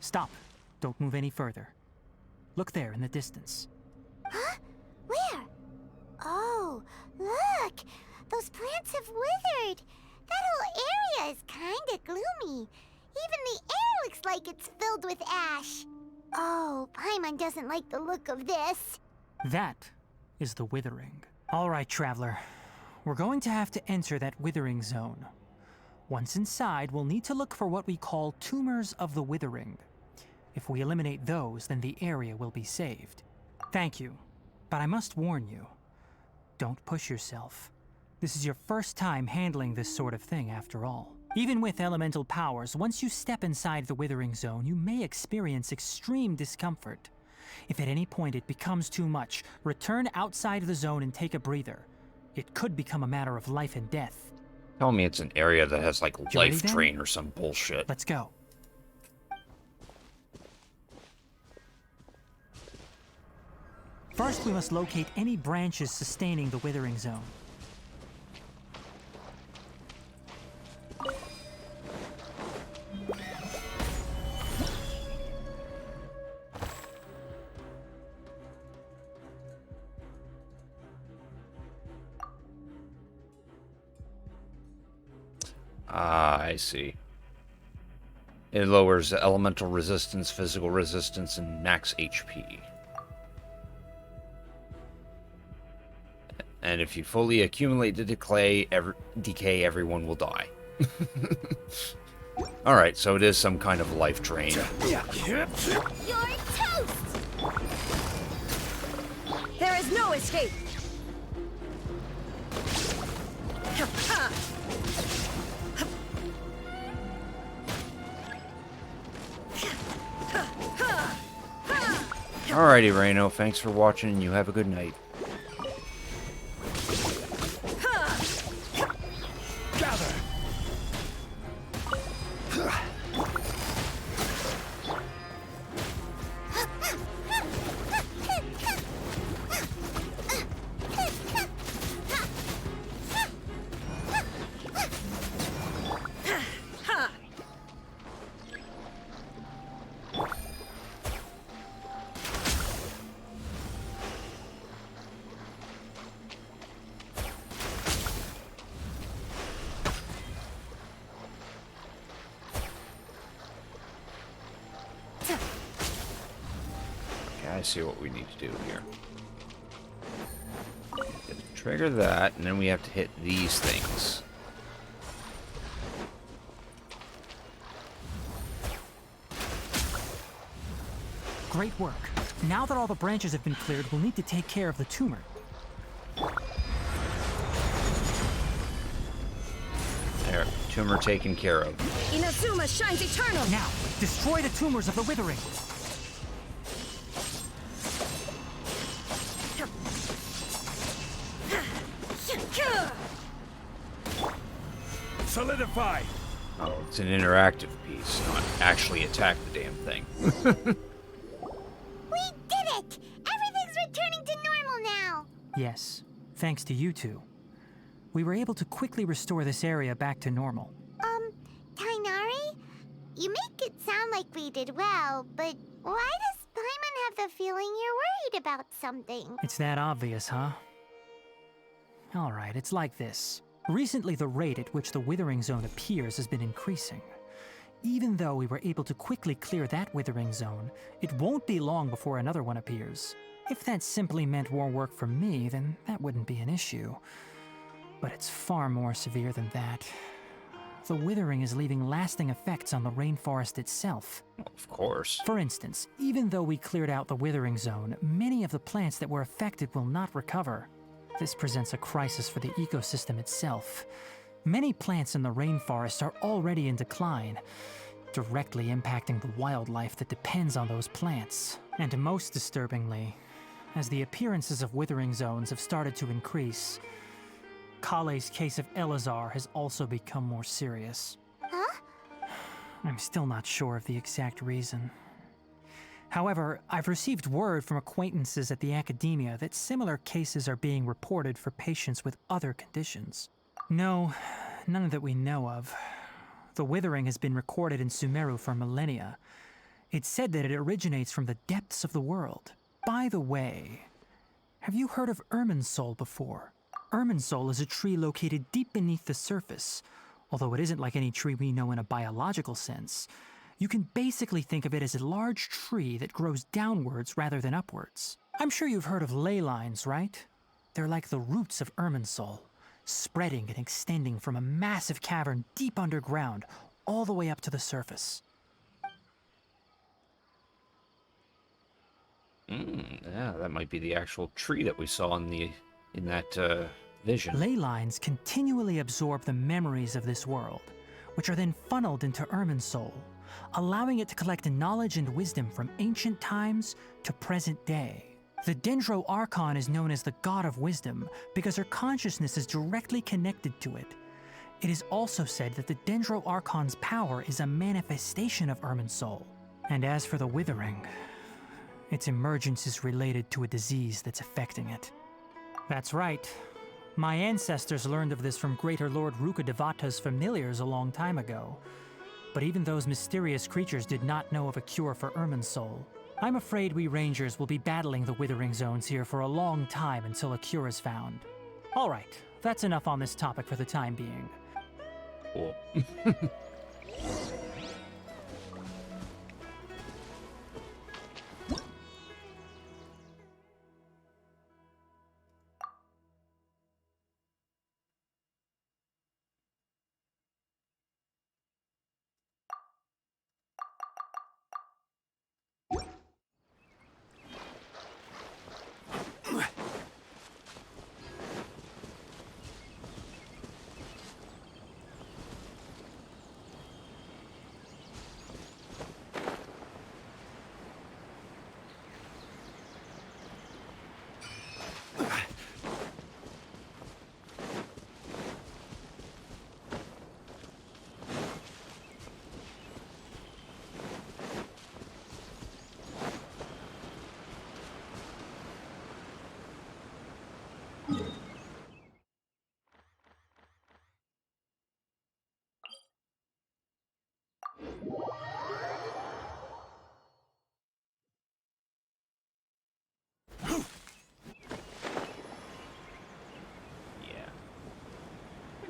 Stop. Don't move any further. Look there in the distance. Huh? Where? Oh, look! Those plants have withered! That whole area is kinda gloomy. Even the air looks like it's filled with ash. Oh, Paimon doesn't like the look of this. That is the Withering. All right, Traveler. We're going to have to enter that Withering zone. Once inside, we'll need to look for what we call tumors of the Withering. If we eliminate those, then the area will be saved. Thank you, but I must warn you. Don't push yourself. This is your first time handling this sort of thing, after all. Even with elemental powers, once you step inside the Withering Zone, you may experience extreme discomfort. If at any point it becomes too much, return outside the zone and take a breather. It could become a matter of life and death. Tell me it's an area that has, like, You ready life then? drain or some bullshit. Let's go. First, we must locate any branches sustaining the Withering Zone. Ah, I see. It lowers elemental resistance, physical resistance, and max HP. And if you fully accumulate the decay, everyone will die. Alright, so it is some kind of life drain. You're toast! There is no escape. Alrighty, Reno, thanks for watching, and you have a good night. Gather! Okay, I see what we need to do here. Trigger that, and then we have to hit these things. Great work. Now that all the branches have been cleared, we'll need to take care of the tumor. There, tumor taken care of. Inazuma shines eternal. Now, destroy the tumors of the Withering. Solidify! Oh, it's an interactive piece, not actually attack the damn thing. We did it! Everything's returning to normal now! Yes, thanks to you two. We were able to quickly restore this area back to normal. Tainari? You make it sound like we did well, but why does Paimon have the feeling you're worried about something? It's that obvious, huh? Alright, it's like this. Recently, the rate at which the Withering Zone appears has been increasing. Even though we were able to quickly clear that Withering Zone, it won't be long before another one appears. If that simply meant more work for me, then that wouldn't be an issue. But it's far more severe than that. The Withering is leaving lasting effects on the rainforest itself. Of course. For instance, even though we cleared out the Withering Zone, many of the plants that were affected will not recover. This presents a crisis for the ecosystem itself. Many plants in the rainforest are already in decline, directly impacting the wildlife that depends on those plants. And most disturbingly, as the appearances of Withering Zones have started to increase, Kale's case of Elazar has also become more serious. Huh? I'm still not sure of the exact reason. However, I've received word from acquaintances at the academia that similar cases are being reported for patients with other conditions. No, none that we know of. The Withering has been recorded in Sumeru for millennia. It's said that it originates from the depths of the world. By the way, have you heard of Irminsul before? Irminsul is a tree located deep beneath the surface. Although it isn't like any tree we know in a biological sense, you can basically think of it as a large tree that grows downwards rather than upwards. I'm sure you've heard of ley lines, right? They're like the roots of Irminsul, spreading and extending from a massive cavern deep underground all the way up to the surface. Yeah, that might be the actual tree that we saw in that Vision. Ley lines continually absorb the memories of this world, which are then funneled into Ermin's soul, allowing it to collect knowledge and wisdom from ancient times to present day. The Dendro Archon is known as the God of Wisdom because her consciousness is directly connected to it. It is also said that the Dendro Archon's power is a manifestation of Ermin's soul. And as for the Withering, its emergence is related to a disease that's affecting it. That's right. My ancestors learned of this from Greater Lord Rukkhadevata's familiars a long time ago. But even those mysterious creatures did not know of a cure for Ermin's soul. I'm afraid we Rangers will be battling the Withering Zones here for a long time until a cure is found. Alright, that's enough on this topic for the time being. Cool.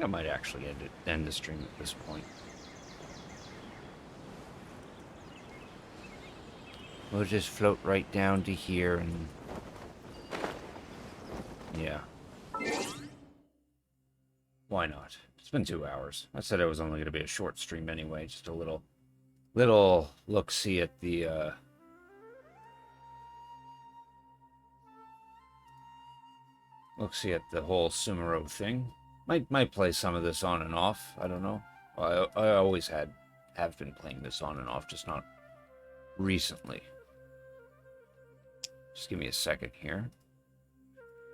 I might actually end the stream at this point. We'll just float right down to here and... yeah. Why not? It's been 2 hours. I said it was only going to be a short stream anyway, just a little look-see at the, look-see at the whole Sumeru thing. Might play some of this on and off. I don't know. I always have been playing this on and off, just not recently. Just give me a second here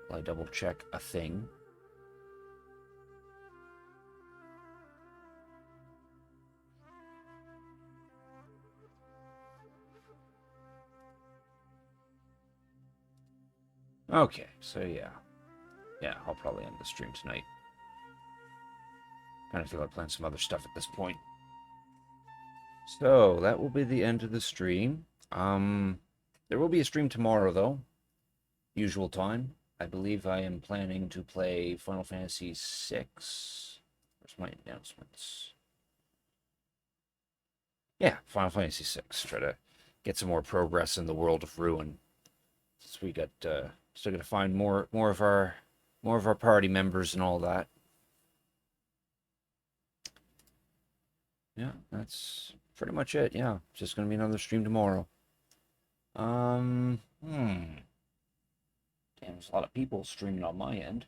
while I double check a thing. Okay, so yeah, I'll probably end the stream tonight. Kind of feel like playing some other stuff at this point. So, that will be the end of the stream. There will be a stream tomorrow, though. Usual time. I believe I am planning to play Final Fantasy VI. Where's my announcements? Yeah, Final Fantasy VI. Try to get some more progress in the World of Ruin. Since we got, still got to find more of our party members and all that. Yeah, that's pretty much it. Yeah, just gonna be another stream tomorrow. Damn, there's a lot of people streaming on my end.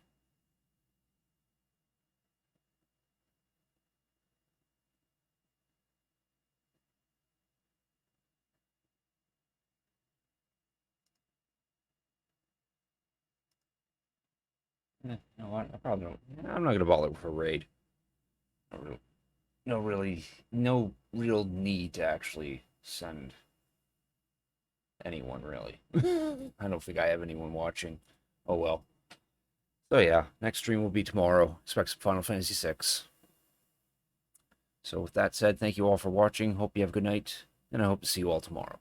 You know what? I probably don't. I'm not gonna bother with a raid. No real need to actually send anyone, really. I don't think I have anyone watching. Oh well. So yeah, next stream will be tomorrow. Expect some Final Fantasy VI. So with that said, thank you all for watching. Hope you have a good night, and I hope to see you all tomorrow.